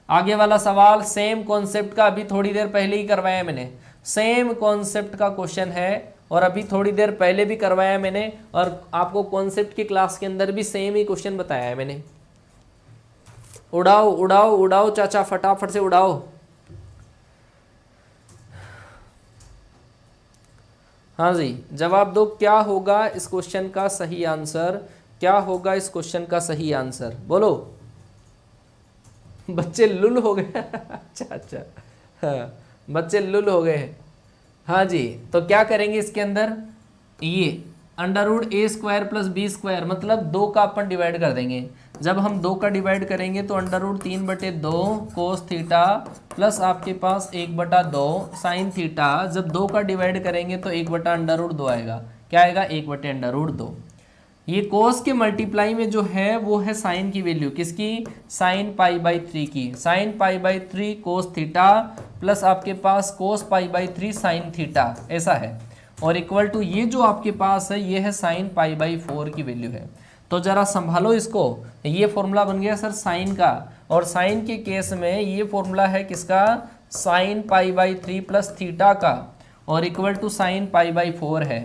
आगे वाला सवाल सेम कॉन्सेप्ट का, अभी थोड़ी देर पहले ही करवाया मैंने, सेम कॉन्सेप्ट का क्वेश्चन है और अभी थोड़ी देर पहले भी करवाया मैंने, और आपको कॉन्सेप्ट की क्लास के अंदर भी सेम ही क्वेश्चन बताया है मैंने। उड़ाओ उड़ाओ उड़ाओ चाचा, फटाफट से उड़ाओ। हाँ जी जवाब दो, क्या होगा इस क्वेश्चन का सही आंसर, क्या होगा इस क्वेश्चन का सही आंसर, बोलो। बच्चे लुल हो गए अच्छा हाँ बच्चे लुल हो गए। हाँ जी तो क्या करेंगे इसके अंदर, ये √a² प्लस b², मतलब 2 का अपन डिवाइड कर देंगे। जब हम 2 का डिवाइड करेंगे तो √3/2 कोस थीटा प्लस आपके पास 1/2 साइन थीटा, जब 2 का डिवाइड करेंगे तो 1/√2 आएगा। क्या आएगा, 1/√2। ये कोस के मल्टीप्लाई में जो है वो है साइन की वैल्यू, किसकी, साइन π/3 की, साइन π/3 कोस थीटा प्लस आपके पास कोस π/3 साइन थीटा, ऐसा है, और इक्वल टू ये जो आपके पास है ये है साइन π/4 की वैल्यू है। तो जरा संभालो इसको, ये फॉर्मूला बन गया सर साइन का, और साइन के केस में ये फॉर्मूला है किसका, साइन π/3 प्लस थीटा का, और इक्वल टू साइन π/4 है।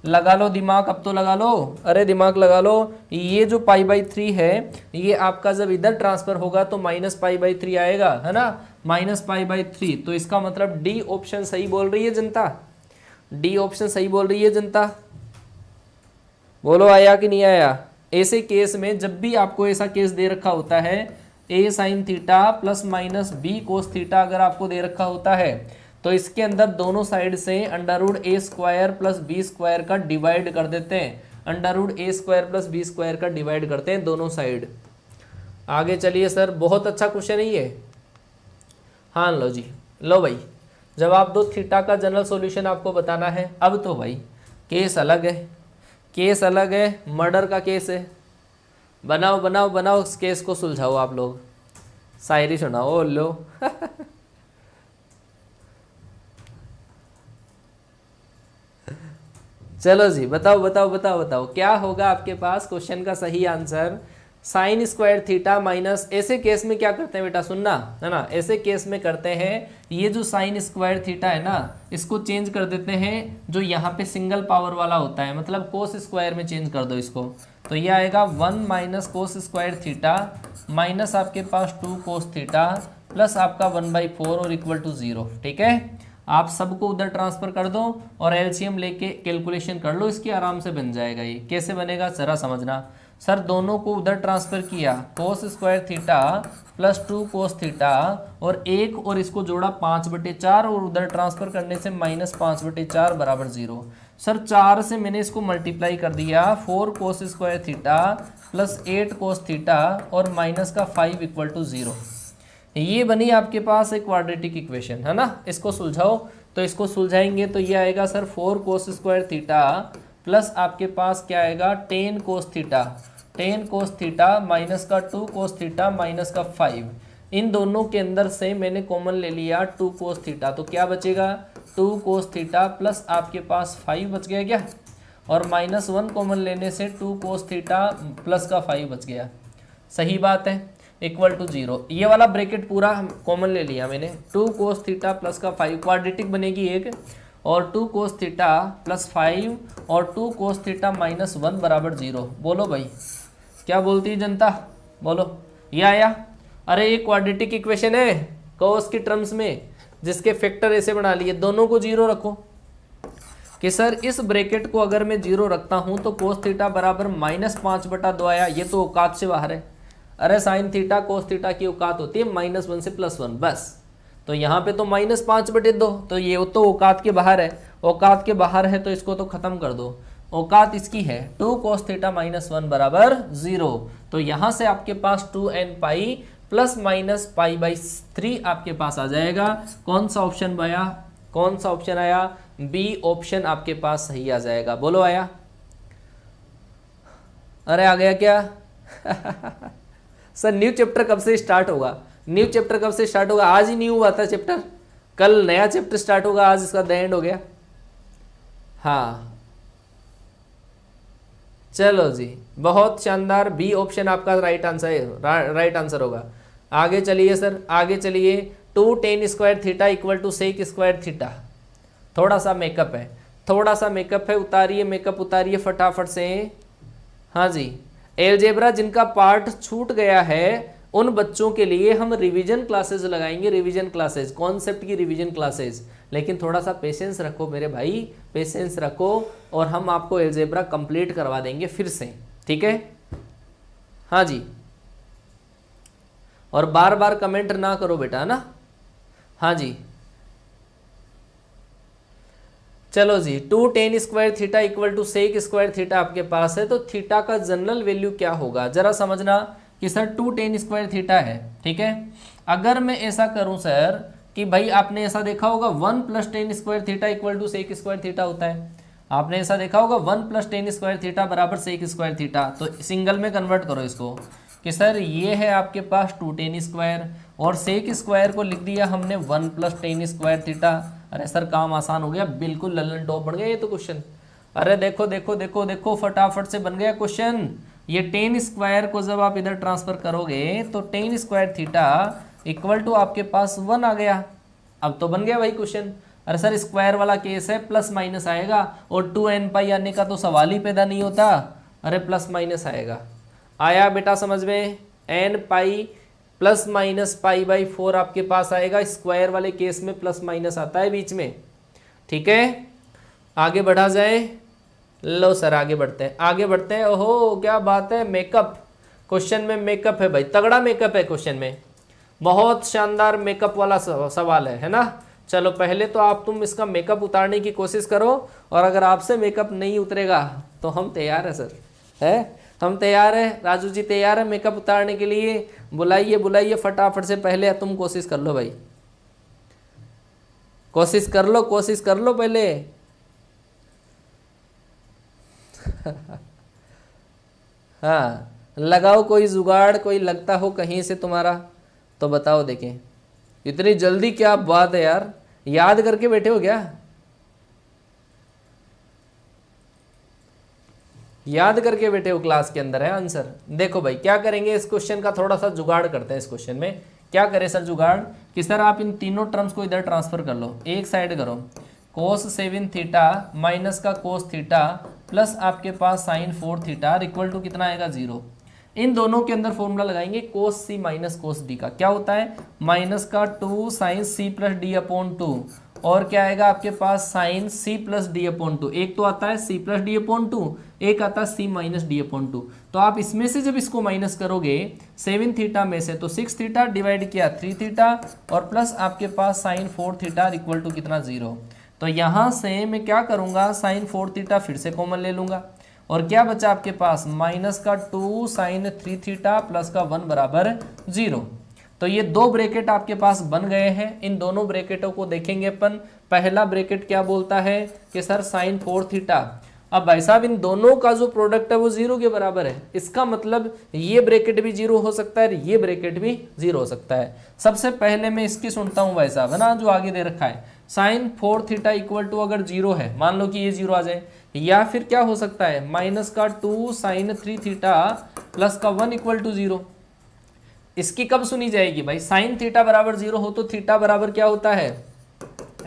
लगा लो दिमाग, अब तो लगा लो, अरे दिमाग लगा लो। ये जो π/3 है ये आपका जब इधर ट्रांसफर होगा तो -π/3 आएगा, है ना, -π/3। तो इसका मतलब डी ऑप्शन सही बोल रही है जनता, डी ऑप्शन सही बोल रही है जनता। बोलो आया कि नहीं आया। ऐसे केस में जब भी आपको ऐसा केस दे रखा होता है, a sine theta plus minus b cos theta अगर आपको दे रखा होता है, तो इसके अंदर दोनों साइड से √a² प्लस b² का डिवाइड कर देते हैं, √a² प्लस b² का डिवाइड करते हैं दोनों साइड। आगे चलिए सर, बहुत अच्छा क्वेश्चन है ये। हाँ लो जी, लो भाई जवाब दो, थीटा का जनरल सॉल्यूशन आपको बताना है। अब तो भाई केस अलग है, केस अलग है, मर्डर का केस है। बनाओ बनाओ बनाओ, उस केस को सुलझाओ आप लोग, शायरी सुनाओ लो चलो जी, बताओ बताओ बताओ बताओ क्या होगा आपके पास क्वेश्चन का सही answer. Sign square theta minus, ऐसे केस में क्या करते हैं बेटा, सुनना है ना, ऐसे केस में करते हैं ये जो साइन स्क्वायर थीटा है ना, इसको चेंज कर देते हैं जो यहाँ पे सिंगल पावर वाला होता है, मतलब कोस स्क्वायर में चेंज कर दो इसको। तो ये आएगा 1 minus cos square theta minus आपके पास 2 कोस थीटा प्लस आपका 1/4 और इक्वल टू 0। ठीक है, आप सबको उधर ट्रांसफर कर दो और एलसीएम लेके कैलकुलेशन कर लो, इसकी आराम से बन जाएगा। ये कैसे बनेगा जरा समझना। सर दोनों को उधर ट्रांसफर किया, कोस square theta plus 2 cos theta और एक और इसको जोड़ा 5/4 और उधर ट्रांसफर करने से माइनस 5/4 बराबर 0। सर 4 से मैंने इसको मल्टीप्लाई कर दिया, 4 cos square theta plus 8 cos theta और माइनस का 5 इक्वल टू 0। ये बनी आपके पास एक क्वाड्रेटिक इक्वेशन, है ना। इसको सुलझाओ, तो इसको सुलझाएंगे तो ये आएगा sir 4 cos square theta plus आपके पास क्या आएगा 10 cos theta, 10 cos theta minus का 2 कोस थीटा माइनस का 5। इन दोनों के अंदर से मैंने कॉमन ले लिया 2 कोस थीटा, तो क्या बचेगा 2 कोस थीटा प्लस आपके पास 5 बच गया क्या, और माइनस 1 कॉमन लेने से 2 कोस थीटा प्लस का 5 बच गया। सही बात है, इक्वल टू 0। ये वाला ब्रैकेट पूरा कॉमन ले लिया मैंने, 2 कोस थीटा प्लस का 5 क्वाड्रेटिक बनेगी एक, और 2 कोस थीटा प्लस 5 और 2 कोस थीटा माइनस 1 बराबर 0। बोलो भाई क्या बोलती है जनता, बोलो। ये आया, अरे ये क्वाड्रेटिक इक्वेशन है कोस की टर्म्स में, जिसके फैक्टर ऐसे बना लिए, दोनों को 0 रखो कि सर इस ब्रैकेट को अगर मैं 0 रखता हूं तो कोस थीटा बराबर माइनस 5/2 आया, ये तो औकात से बाहर है। अरे साइन थीटा कोस थीटा की औकात होती है -1 से +1 बस, तो यहाँ पे तो -5/2, तो ये तो औकात के बाहर है, औकात के बाहर है तो इसको तो खत्म कर दो। औकात इसकी है 2 कोस थीटा -1 बराबर 0, तो यहाँ से आपके पास 2n पाई प्लस माइनस π/3 आपके पास आ जाएगा। कौन सा ऑप्शन आया, कौन सा ऑप्शन आया, बी ऑप्शन आपके पास सही आ जाएगा। बोलो आया, अरे आ गया क्या सर न्यू चैप्टर कब से स्टार्ट होगा, न्यू चैप्टर कब से स्टार्ट होगा, आज ही न्यू हुआ था चैप्टर, कल नया चैप्टर स्टार्ट होगा, आज इसका द एंड हो गया। हाँ चलो जी, बहुत शानदार, बी ऑप्शन आपका राइट आंसर है, राइट आंसर होगा। आगे चलिए सर, आगे चलिए। 2 tan square theta equal to sec square theta, थोड़ा सा मेकअप है, थोड़ा सा मेकअप है, उतारिए मेकअप उतारिए फटाफट से। हाँ जी, एलजेब्रा जिनका पार्ट छूट गया है उन बच्चों के लिए हम रिवीजन क्लासेस लगाएंगे, रिवीजन क्लासेस, कॉन्सेप्ट की रिवीजन क्लासेस, लेकिन थोड़ा सा पेशेंस रखो मेरे भाई, पेशेंस रखो और हम आपको एलजेब्रा कंप्लीट करवा देंगे फिर से, ठीक है। हाँ जी, और बार बार कमेंट ना करो बेटा ना। हाँ जी चलो जी, 2 tan square theta equal to sec square theta आपके पास है, तो थीटा का जनरल वैल्यू क्या होगा जरा समझना कि सर 2 tan स्क्वायर थीटा है, ठीक है। अगर मैं ऐसा करूं सर कि भाई आपने ऐसा देखा होगा 1 + tan square theta equal to sec square theta होता है, आपने ऐसा देखा होगा 1 + tan स्क्वायर थीटा बराबर सेक स्क्वायर थीटा, तो सिंगल में कन्वर्ट करो इसको कि सर ये है आपके पास 2 tan स्क्वायर और सेक स्क्वायर को लिख दिया हमने 1 + tan स्क्वायर थीटा। अरे सर काम आसान हो गया, बिल्कुल ललन टॉप बन गया ये तो क्वेश्चन। अरे देखो देखो देखो देखो फटाफट से बन गया क्वेश्चन। ये tan स्क्वायर को जब आप इधर ट्रांसफर करोगे तो tan square theta equal to आपके पास 1 आ गया, अब तो बन गया भाई क्वेश्चन। अरे सर स्क्वायर वाला केस है, प्लस माइनस आएगा और 2n पाई आने का तो सवाल ही पैदा नहीं होता, अरे प्लस माइनस आएगा। आया बेटा समझ में, n पाई प्लस माइनस π/4 आपके पास आएगा, स्क्वायर वाले केस में प्लस माइनस आता है बीच में, ठीक है। आगे बढ़ा जाए, लो सर आगे बढ़ते हैं, आगे बढ़ते हैं। ओहो क्या बात है, मेकअप, क्वेश्चन में मेकअप है भाई, तगड़ा मेकअप है क्वेश्चन में, बहुत शानदार मेकअप वाला सवाल है ना। चलो पहले तो आप तुम इसका मेकअप उतारने की कोशिश करो, और अगर आपसे मेकअप नहीं उतरेगा तो हम तैयार है सर, है हम तैयार है, राजू जी तैयार है मेकअप उतारने के लिए, बुलाइए बुलाइए फटाफट से, पहले तुम कोशिश कर लो भाई, कोशिश कर लो, कोशिश कर लो पहले हाँ लगाओ कोई जुगाड़, कोई लगता हो कहीं से तुम्हारा तो बताओ देखें। इतनी जल्दी क्या बात है यार, याद करके बैठे हो क्या? याद करके बैठे हो क्लास के अंदर है आंसर। देखो भाई क्या करेंगे, इस क्वेश्चन का थोड़ा सा जुगाड़ करते हैं। इस क्वेश्चन में क्या करें सर जुगाड़, कि सर आप इन तीनों टर्म्स को इधर ट्रांसफर कर लो, एक साइड करो, cos 7 थीटा माइनस का cos थीटा प्लस आपके पास sin 4 थीटा इक्वल टू कितना आएगा 0। इन दोनों के अंदर फॉर्मूला लगाएंगे cos c minus cos d का, क्या होता है माइनस का 2 sin c plus D upon 2 और क्या आएगा आपके पास sin c plus D upon 2। एक तो आता है c प्लस डी अपॉन 2, एक आता है c माइनस डी अपॉन 2। तो आप इसमें से जब इसको माइनस करोगे 7 थीटा में से तो 6 थीटा डिवाइड किया 3 थीटा और प्लस आपके पास sin 4 थीटा इक्वल टू कितना 0। तो यहाँ से मैं क्या करूँगा sin 4 थीटा फिर से कॉमन ले लूँगा और क्या बचा आपके पास माइनस का 2 sin 3 थीटा प्लस का 1 बराबर 0। तो ये दो ब्रैकेट आपके पास बन गए हैं। इन दोनों ब्रैकेटों को देखेंगे अपन। पहला ब्रैकेट क्या बोलता है कि सर sin 4 थीटा, अब भाई साहब इन दोनों का जो प्रोडक्ट है वो 0 के बराबर है, इसका मतलब ये ब्रैकेट भी 0 हो सकता है, ये ब्रैकेट भी 0 हो सकता है। सबसे पहले मैं इसकी सुनता हूँ भाई साहब, है ना, जो आगे दे रखा है sin 4 थीटा इक्वल टू अगर 0 है, मान लो कि ये 0 आ जाए, या फिर क्या हो सकता है माइनस का 2 sin 3 थीटा प्लस का 1 इक्वल टू 0। इसकी कब सुनी जाएगी भाई, साइन थीटा बराबर 0 हो तो थीटा बराबर क्या होता है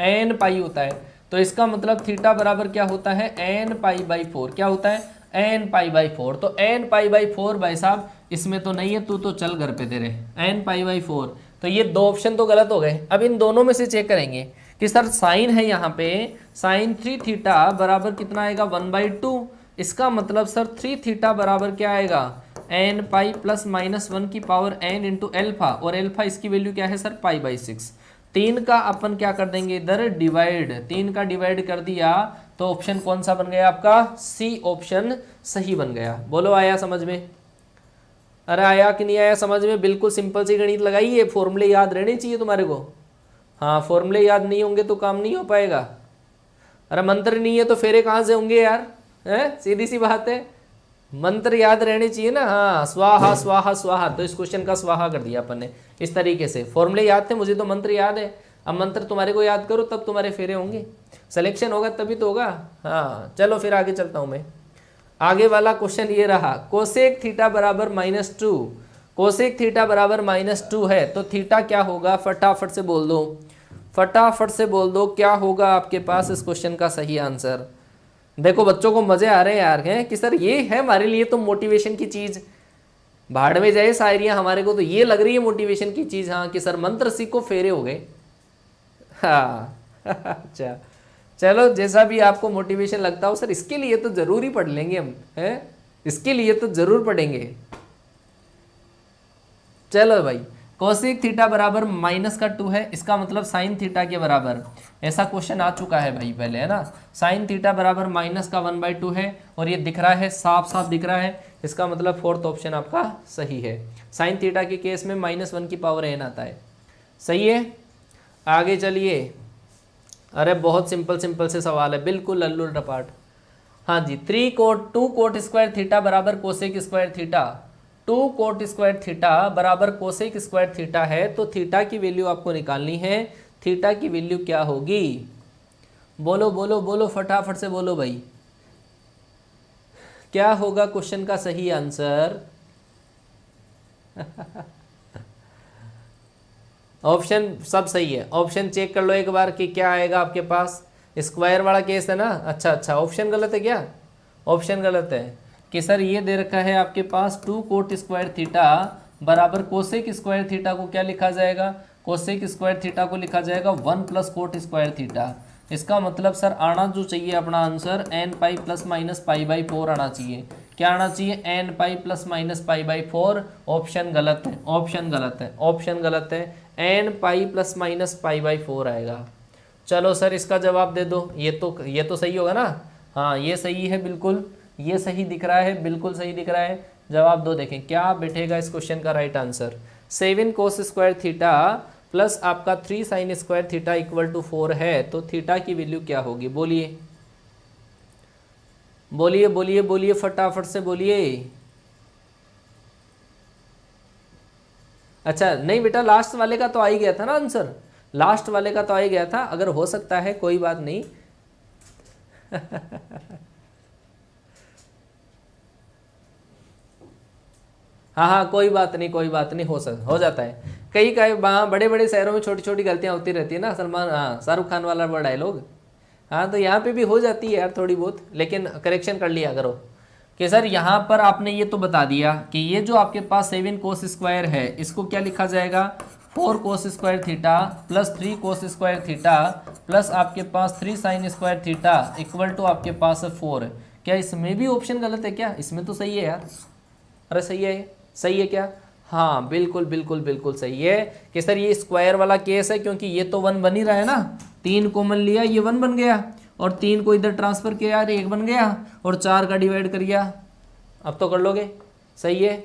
एन पाई होता है। तो इसका मतलब थीटा बराबर क्या होता है एन पाई बाई 4, क्या होता है एन पाई बाई 4। तो एन पाई बाई 4 भाई साहब इसमें तो नहीं है, तू तो चल घर पे तेरे एन पाई बाई 4। तो ये दो ऑप्शन तो गलत हो गए। अब इन दोनों में से चेक करेंगे कि सर साइन है यहाँ पे साइन 3 थीटा बराबर कितना आएगा 1/2। इसका मतलब सर 3 थीटा बराबर क्या आएगा एन पाई प्लस माइनस 1 की पावर एन इंटू एल्फा, और एल्फा इसकी वैल्यू क्या है सर पाई बाई 6। 3 का अपन क्या कर देंगे इधर डिवाइड, 3 का डिवाइड कर दिया तो ऑप्शन कौन सा बन गया आपका सी ऑप्शन सही बन गया। बोलो आया समझ में, अरे आया कि नहीं आया समझ में। बिल्कुल सिंपल सी गणित लगाइए, फॉर्मूले याद रहने चाहिए तुम्हारे को। हाँ फॉर्मूले याद नहीं होंगे तो काम नहीं हो पाएगा। अरे मंत्र नहीं है तो फेरे कहाँ से होंगे यार, है सीधी सी बात है, मंत्र याद रहने चाहिए ना। हाँ स्वाहा स्वाहा स्वाहा, तो इस क्वेश्चन का स्वाहा कर दिया अपन ने इस तरीके से। फॉर्मूले याद थे, मुझे तो मंत्र याद है। अब मंत्र तुम्हारे को याद करो तब तुम्हारे फेरे होंगे, सिलेक्शन होगा तभी तो होगा। हाँ चलो फिर आगे चलता हूँ मैं। आगे वाला क्वेश्चन ये रहा, कोसेक थीटा बराबर -2, कोसेक थीटा बराबर -2 है तो थीटा क्या होगा, फटाफट से बोल दो, फटाफट से बोल दो क्या होगा आपके पास इस क्वेश्चन का सही आंसर। देखो बच्चों को मजे आ रहे हैं यार, हैं कि सर ये है हमारे लिए तो मोटिवेशन की चीज, भाड़ में जाए शायरियां, हमारे को तो ये लग रही है मोटिवेशन की चीज। हाँ कि सर मंत्र सीखो फेरे हो गए। हाँ अच्छा चलो जैसा भी आपको मोटिवेशन लगता हो सर, इसके लिए तो जरूर ही पढ़ लेंगे हम, हैं इसके लिए तो जरूर पढ़ेंगे। चलो भाई कोसेक थीटा बराबर -2 है, इसका मतलब साइन थीटा के बराबर, ऐसा क्वेश्चन आ चुका है भाई पहले, है ना। साइन थीटा बराबर -1/2 है और ये दिख रहा है, साफ साफ दिख रहा है, इसका मतलब फोर्थ ऑप्शन आपका सही है। साइन थीटा के केस में -1 की पावर n आता है, सही है। आगे चलिए, अरे बहुत सिंपल सिंपल से सवाल है, बिल्कुल लल्लू टपाट। हाँ जी 2 कोट स्क्वायर थीटा बराबर cosec square theta, 2 coat square theta बराबर कोसेक स्क्वायर थीटा है तो थीटा की वैल्यू आपको निकालनी है। थीटा की वैल्यू क्या होगी, बोलो बोलो बोलो फटाफट से बोलो भाई, क्या होगा क्वेश्चन का सही आंसर। ऑप्शन सब सही है, ऑप्शन चेक कर लो एक बार कि क्या आएगा आपके पास। स्क्वायर वाला केस है ना, अच्छा ऑप्शन गलत है क्या, ऑप्शन गलत है कि सर ये दे रखा है आपके पास 2 कोट स्क्वायर थीटा बराबर कोसेक स्क्वायर थीटा को क्या लिखा जाएगा, कोसेक स्क्वायर थीटा को लिखा जाएगा 1 प्लस कोट स्क्वायर थीटा। इसका मतलब सर आना जो चाहिए अपना answer n pi plus minus pi by 4 आना चाहिए। क्या आना चाहिए n pi plus minus pi by 4। Option गलत है, ऑप्शन गलत है, ऑप्शन गलत है, n pi plus minus pi by 4 आएगा। चलो सर इसका जवाब दे दो, ये तो सही होगा ना। हाँ ये सही है, बिल्कुल ये सही दिख रहा है, बिल्कुल सही दिख रहा है। जवाब दो देखें क्या बैठेगा इस क्वेश्चन का right answer. 7 cos square theta plus आपका 3 sine square theta equal to 4 है तो थीटा की वैल्यू क्या होगी, बोलिए बोलिए बोलिए बोलिए फटाफट से बोलिए। अच्छा नहीं बेटा लास्ट वाले का तो आ ही गया था ना आंसर, लास्ट वाले का तो आ ही गया था, अगर हो सकता है कोई बात नहीं। हाँ हाँ कोई बात नहीं, कोई बात नहीं, हो जाता है। कई बड़े बड़े शहरों में छोटी छोटी गलतियाँ होती रहती है ना, सलमान, हाँ शाहरुख खान वाला वो डायलॉग। हाँ तो यहाँ पे भी हो जाती है यार थोड़ी बहुत, लेकिन करेक्शन कर लिया करो कि सर यहाँ पर आपने ये तो बता दिया कि ये जो आपके पास 7 कोस स्क्वायर है इसको क्या लिखा जाएगा, 4 cos square theta plus 3 cos square theta plus आपके पास 3 sine square theta equal to आपके पास 4। क्या इसमें भी ऑप्शन गलत है क्या? इसमें तो सही है यार। अरे सही है, सही है क्या? हाँ बिल्कुल बिल्कुल बिल्कुल सही है कि सर ये स्क्वायर वाला केस है, क्योंकि ये तो 1 बन ही रहा है ना, 3 कॉमन लिया ये 1 बन गया, और 3 को इधर ट्रांसफर किया यार 1 बन गया, और 4 का डिवाइड कर दिया। अब तो कर लोगे, सही है।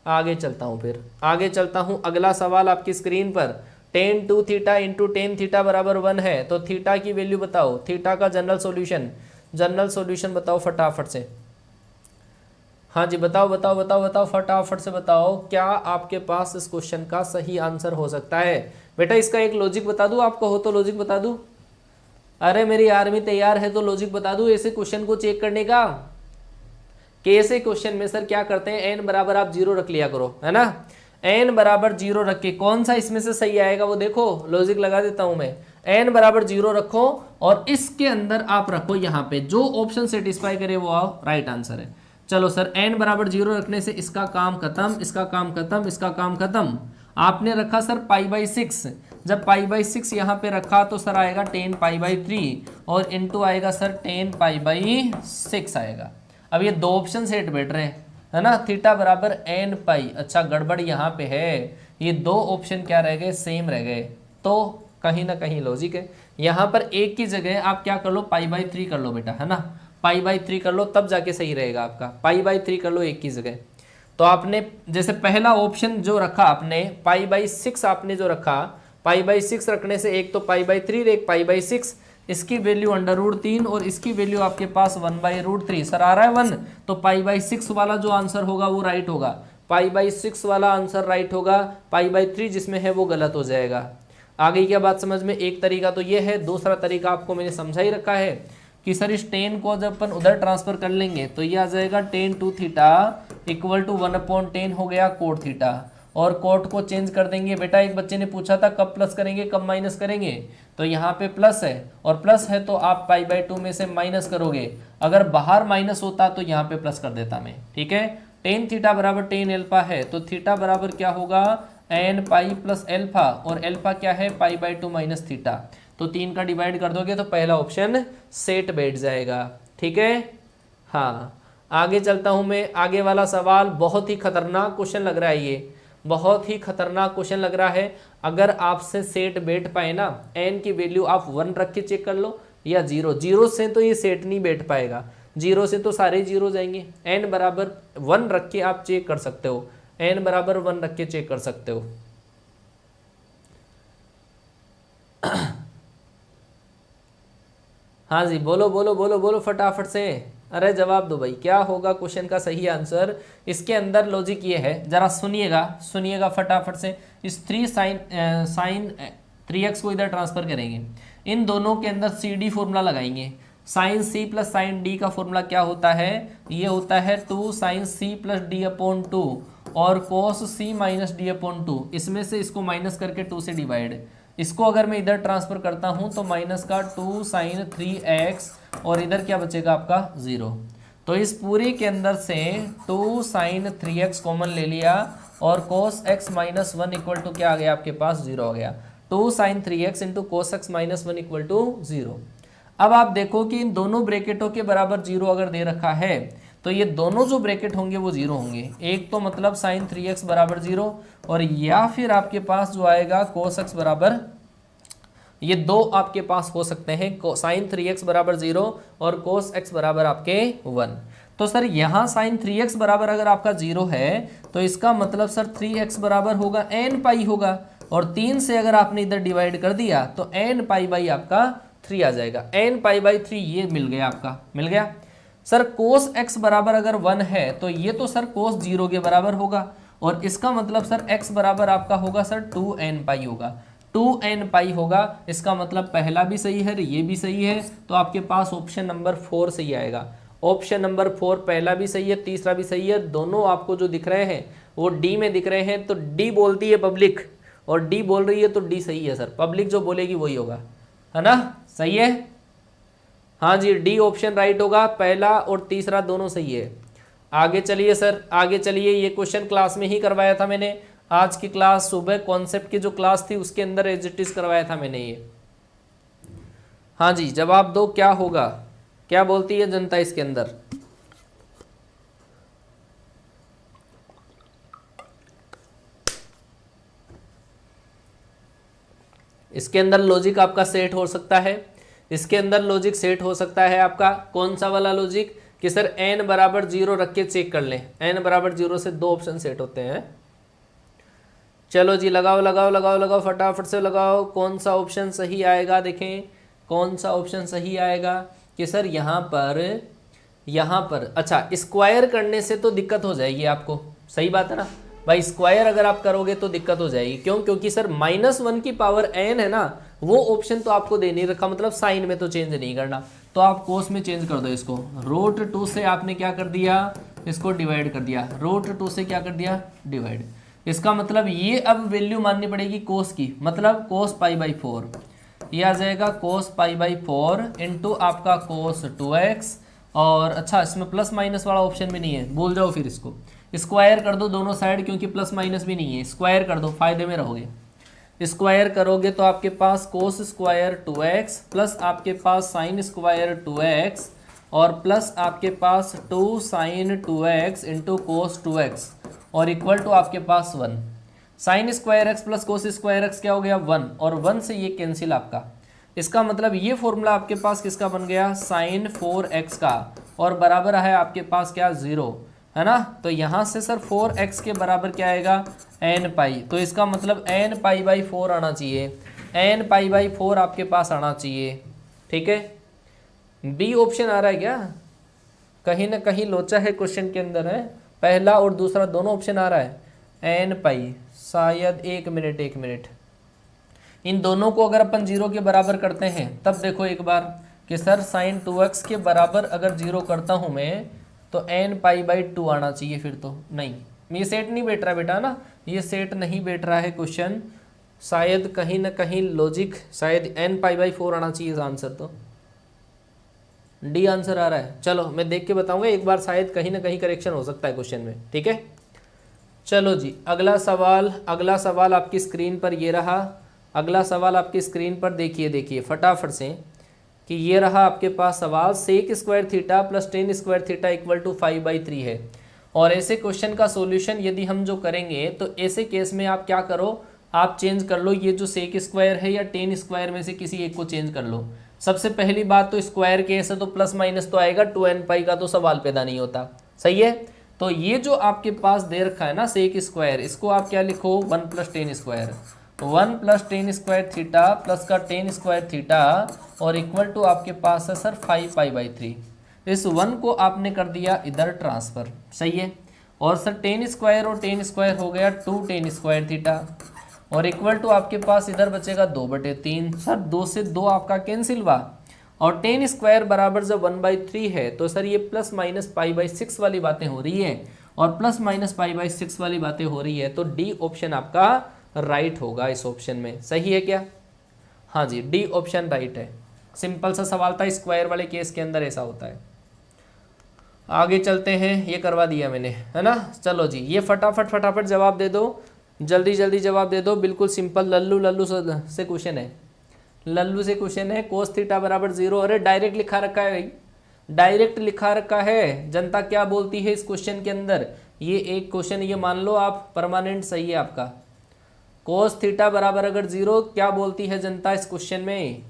आगे चलता हूँ, फिर आगे चलता हूँ। अगला सवाल आपकी स्क्रीन पर, tan 2 theta into tan theta बराबर 1 है, तो थीटा की वैल्यू बताओ, थीटा का जनरल सॉल्यूशन बताओ फटाफट से। हाँ जी बताओ बताओ बताओ बताओ फटाफट से बताओ, क्या आपके पास इस क्वेश्चन का सही आंसर हो सकता है? बेटा इसका एक लॉजिक बता दूं, आपको हो तो लॉजिक बता दूं। अरे मेरी आर्मी तैयार है तो लॉजिक बता दूं ऐसे क्वेश्चन को चेक करने का। कि ऐसे क्वेश्चन में सर क्या करते हैं, एन बराबर आप 0 रख लिया करो, है ना। एन बराबर 0 रख के कौन सा इसमें से सही आएगा वो देखो, लॉजिक लगा देता हूं मैं। एन बराबर 0 रखो और इसके अंदर आप रखो यहाँ पे जो ऑप्शन सेटिस्फाई करे वो राइट आंसर है। चलो सर एन बराबर 0 रखने से इसका काम खत्म, इसका काम खत्म, इसका काम खत्म। आपने रखा सर π/6, जब π/6 यहाँ पे रखा तो सर आएगा 10 π/3 और इनटू आएगा सर 10 π/6 आएगा। अब ये दो ऑप्शन सेट बैठ रहे हैं, है ना, थीटा बराबर n पाई। अच्छा गड़बड़ यहाँ पे है, ये दो ऑप्शन क्या रह गए, सेम रह गए, तो कहीं ना कहीं लॉजिक है। यहाँ पर एक की जगह आप क्या कर लो, π/3 कर लो बेटा, है ना, π/3 कर लो, तब जाके सही रहेगा आपका। π/3 कर लो एक की जगह। तो आपने जैसे पहला ऑप्शन जो रखा आपने π/6, आपने जो रखा π/6 रखने से एक तो π/3 एक π/6, इसकी वैल्यू √3 और इसकी वैल्यू आपके पास 1/√3। सर आ रहा है 1, तो π/6 वाला जो आंसर होगा वो राइट होगा, π/6 वाला आंसर राइट होगा, π/3 जिसमें है वो गलत हो जाएगा। आ गई क्या बात समझ में? एक तरीका तो ये है, दूसरा तरीका आपको मैंने समझा ही रखा है कि सर इस tan को जब अपन उधर ट्रांसफर कर लेंगे तो ये आ जाएगा tan 2 थीटा इक्वल टू 1/10 हो गया कोट थीटा, और कोट को चेंज कर देंगे। बेटा एक बच्चे ने पूछा था कब प्लस करेंगे कब माइनस करेंगे, तो यहाँ पे प्लस है और प्लस है तो आप π/2 में से माइनस करोगे, अगर बाहर माइनस होता तो यहाँ पे प्लस कर देता मैं, ठीक है। tan थीटा बराबर tan एल्फा है, तो थीटा बराबर क्या होगा, n पाई प्लस एल्फा, और एल्फा क्या है π/2 माइनस थीटा, तो 3 का डिवाइड कर दोगे तो पहला ऑप्शन सेट बैठ जाएगा, ठीक है। हाँ आगे चलता हूँ मैं। आगे वाला सवाल बहुत ही खतरनाक क्वेश्चन लग रहा है, ये बहुत ही खतरनाक क्वेश्चन लग रहा है। अगर आपसे सेट बैठ पाए ना, n की वैल्यू आप 1 रख के चेक कर लो या 0 से तो ये सेट नहीं बैठ पाएगा, 0 से तो सारे 0 जाएंगे। n बराबर 1 रख के आप चेक कर सकते हो, n बराबर 1 रख के चेक कर सकते हो। हाँ जी बोलो बोलो बोलो बोलो फटाफट से, अरे जवाब दो भाई, क्या होगा क्वेश्चन का सही आंसर? इसके अंदर लॉजिक ये है, जरा सुनिएगा फटाफट से। इस 3 साइन 3x को इधर ट्रांसफर करेंगे, इन दोनों के अंदर CD फॉर्मूला लगाएंगे। Sine C plus sine D का फॉर्मूला क्या होता है, ये होता है 2 साइन C प्लस D/2 और cos C माइनस D/2। इसमें से इसको माइनस करके 2 से डिवाइड, इसको अगर मैं इधर ट्रांसफर करता हूं तो माइनस का 2 साइन 3x और इधर क्या बचेगा आपका 0। तो इस पूरे के अंदर से 2 साइन 3x कॉमन ले लिया और cos x minus 1 equal to क्या आ गया आपके पास 0 हो गया। 2 sine 3x into cos x minus 1 equal to 0। अब आप देखो कि इन दोनों ब्रैकेटों के बराबर 0 अगर दे रखा है तो ये दोनों जो ब्रैकेट होंगे वो 0 होंगे। एक तो मतलब साइन 3x बराबर 0 और या फिर आपके पास जो आएगा cos x बराबर, ये दो आपके पास हो सकते हैं, साइन 3x बराबर 0 और cos x बराबर आपके 1। तो सर यहाँ साइन 3x बराबर अगर आपका 0 है तो इसका मतलब सर 3x बराबर होगा n पाई होगा, और 3 से अगर आपने इधर डिवाइड कर दिया तो n पाई बाई आपका 3 आ जाएगा। n पाई बाई 3 ये मिल गया आपका, मिल गया। सर cos x बराबर अगर 1 है तो ये तो सर cos 0 के बराबर होगा, और इसका मतलब सर x बराबर आपका होगा सर 2n पाई होगा, 2n पाई होगा। इसका मतलब पहला भी सही है, ये भी सही है, तो आपके पास ऑप्शन नंबर 4 सही आएगा। ऑप्शन नंबर 4 पहला भी सही है, तीसरा भी सही है, दोनों आपको जो दिख रहे हैं वो डी में दिख रहे हैं, तो डी बोलती है पब्लिक और डी बोल रही है तो डी सही है सर। पब्लिक जो बोलेगी वही होगा, है ना, सही है। हाँ जी, डी ऑप्शन राइट होगा, पहला और तीसरा दोनों सही है। आगे चलिए सर, आगे चलिए। ये क्वेश्चन क्लास में ही करवाया था मैंने, आज की क्लास सुबह कॉन्सेप्ट की जो क्लास थी उसके अंदर एज इट इज करवाया था मैंने ये। हाँ जी, जवाब दो, क्या होगा, क्या बोलती है जनता इसके अंदर। इसके अंदर लॉजिक आपका सेट हो सकता है, इसके अंदर लॉजिक सेट हो सकता है आपका। कौन सा वाला लॉजिक कि सर n बराबर 0 रख के चेक कर लें। n बराबर 0 से दो ऑप्शन सेट होते हैं। चलो जी, लगाओ लगाओ लगाओ लगाओ, फटाफट से लगाओ, कौन सा ऑप्शन सही आएगा। देखें कौन सा ऑप्शन सही आएगा कि सर यहाँ पर अच्छा स्क्वायर करने से तो दिक्कत हो जाएगी आपको, सही बात है ना भाई। स्क्वायर अगर आप करोगे तो दिक्कत हो जाएगी, क्यों, क्योंकि सर -1 की पावर n है ना, वो ऑप्शन तो आपको दे नहीं रखा, मतलब साइन में तो चेंज नहीं करना, तो आप कोस में चेंज कर दो इसको। √2 से आपने क्या कर दिया, इसको डिवाइड कर दिया, √2 से क्या कर दिया, डिवाइड। इसका मतलब ये अब वैल्यू माननी पड़ेगी कोस की, मतलब cos π/4, ये आ जाएगा cos π/4 इंटू आपका cos 2x। और अच्छा, इसमें प्लस माइनस वाला ऑप्शन भी नहीं है, भूल जाओ फिर इसको। स्क्वायर कर दो दोनों साइड, क्योंकि प्लस माइनस भी नहीं है, स्क्वायर कर दो, फायदे में रहोगे। स्क्वायर करोगे तो आपके पास cos स्क्वायर 2x प्लस आपके पास sin स्क्वायर 2x और प्लस आपके पास 2 sin 2x into cos 2x और इक्वल टू आपके पास 1। sin square x plus cos square x क्या हो गया, 1, और 1 से ये कैंसिल आपका। इसका मतलब ये फॉर्मूला आपके पास किसका बन गया, sin 4x का, और बराबर है आपके पास क्या, 0, है ना। तो यहाँ से सर 4x के बराबर क्या आएगा, n पाई, तो इसका मतलब n π/4 आना चाहिए, n π/4 आपके पास आना चाहिए, ठीक है। बी ऑप्शन आ रहा है क्या, कहीं ना कहीं लोचा है क्वेश्चन के अंदर है, पहला और दूसरा दोनों ऑप्शन आ रहा है, n पाई, शायद एक मिनट, इन दोनों को अगर अपन 0 के बराबर करते हैं तब देखो एक बार कि सर sin 2x के बराबर अगर 0 करता हूँ मैं तो n π/2 आना चाहिए, फिर तो नहीं, ये सेट नहीं बैठ रहा बेटा ना, ये सेट नहीं बैठ रहा है क्वेश्चन, शायद कहीं ना कहीं लॉजिक, शायद n π/4 आना चाहिए आंसर, तो डी आंसर आ रहा है। चलो मैं देख के बताऊंगा एक बार, शायद कहीं ना कहीं करेक्शन हो सकता है क्वेश्चन में, ठीक है। चलो जी, अगला सवाल आपकी स्क्रीन पर ये रहा, अगला सवाल आपकी स्क्रीन पर देखिए फटाफट से कि ये रहा आपके पास सवाल, sec square theta plus tan square theta equal to 5/3 है। और ऐसे क्वेश्चन का सॉल्यूशन यदि हम जो करेंगे तो ऐसे केस में आप क्या करो, आप चेंज कर लो, ये जो सेक स्क्वायर है या टेन स्क्वायर में से किसी एक को चेंज कर लो। सबसे पहली बात तो स्क्वायर केस है तो प्लस माइनस तो आएगा, 2n पाई का तो सवाल पैदा नहीं होता, सही है। तो ये जो आपके पास दे रखा है ना सेक स्क्वायर, इसको आप क्या लिखो, 1 + ten square, 1 + ten square theta plus का टेन स्क्वायर थीटा और इक्वल टू आपके पास है सर 5π/3। इस 1 को आपने कर दिया इधर ट्रांसफर, सही है। और सर टेन स्क्वायर और टेन स्क्वायर हो गया 2 टेन स्क्वायर थीटा और इक्वल टू आपके पास इधर बचेगा 2/3। सर 2 से 2 आपका कैंसिल हुआ और टेन स्क्वायर बराबर जब 1/3 है तो सर ये प्लस माइनस π/6 वाली बातें हो रही है और प्लस माइनस π/6 वाली बातें हो रही है, तो डी ऑप्शन आपका राइट होगा इस ऑप्शन में, सही है क्या। हाँ जी, डी ऑप्शन राइट है। सिंपल सा सवाल था, स्क्वायर वाले केस के अंदर ऐसा होता है। आगे चलते हैं, ये करवा दिया मैंने, है ना। चलो जी, ये फटाफट जवाब दे दो, जल्दी जवाब दे दो, बिल्कुल सिंपल लल्लू से क्वेश्चन है, लल्लू से क्वेश्चन है। कोस थीटा बराबर 0, अरे डायरेक्ट लिखा रखा है भाई, डायरेक्ट लिखा रखा है। जनता क्या बोलती है इस क्वेश्चन के अंदर, ये एक क्वेश्चन ये मान लो आप परमानेंट सही है आपका। कोस थीटा बराबर अगर 0, क्या बोलती है जनता इस क्वेश्चन में,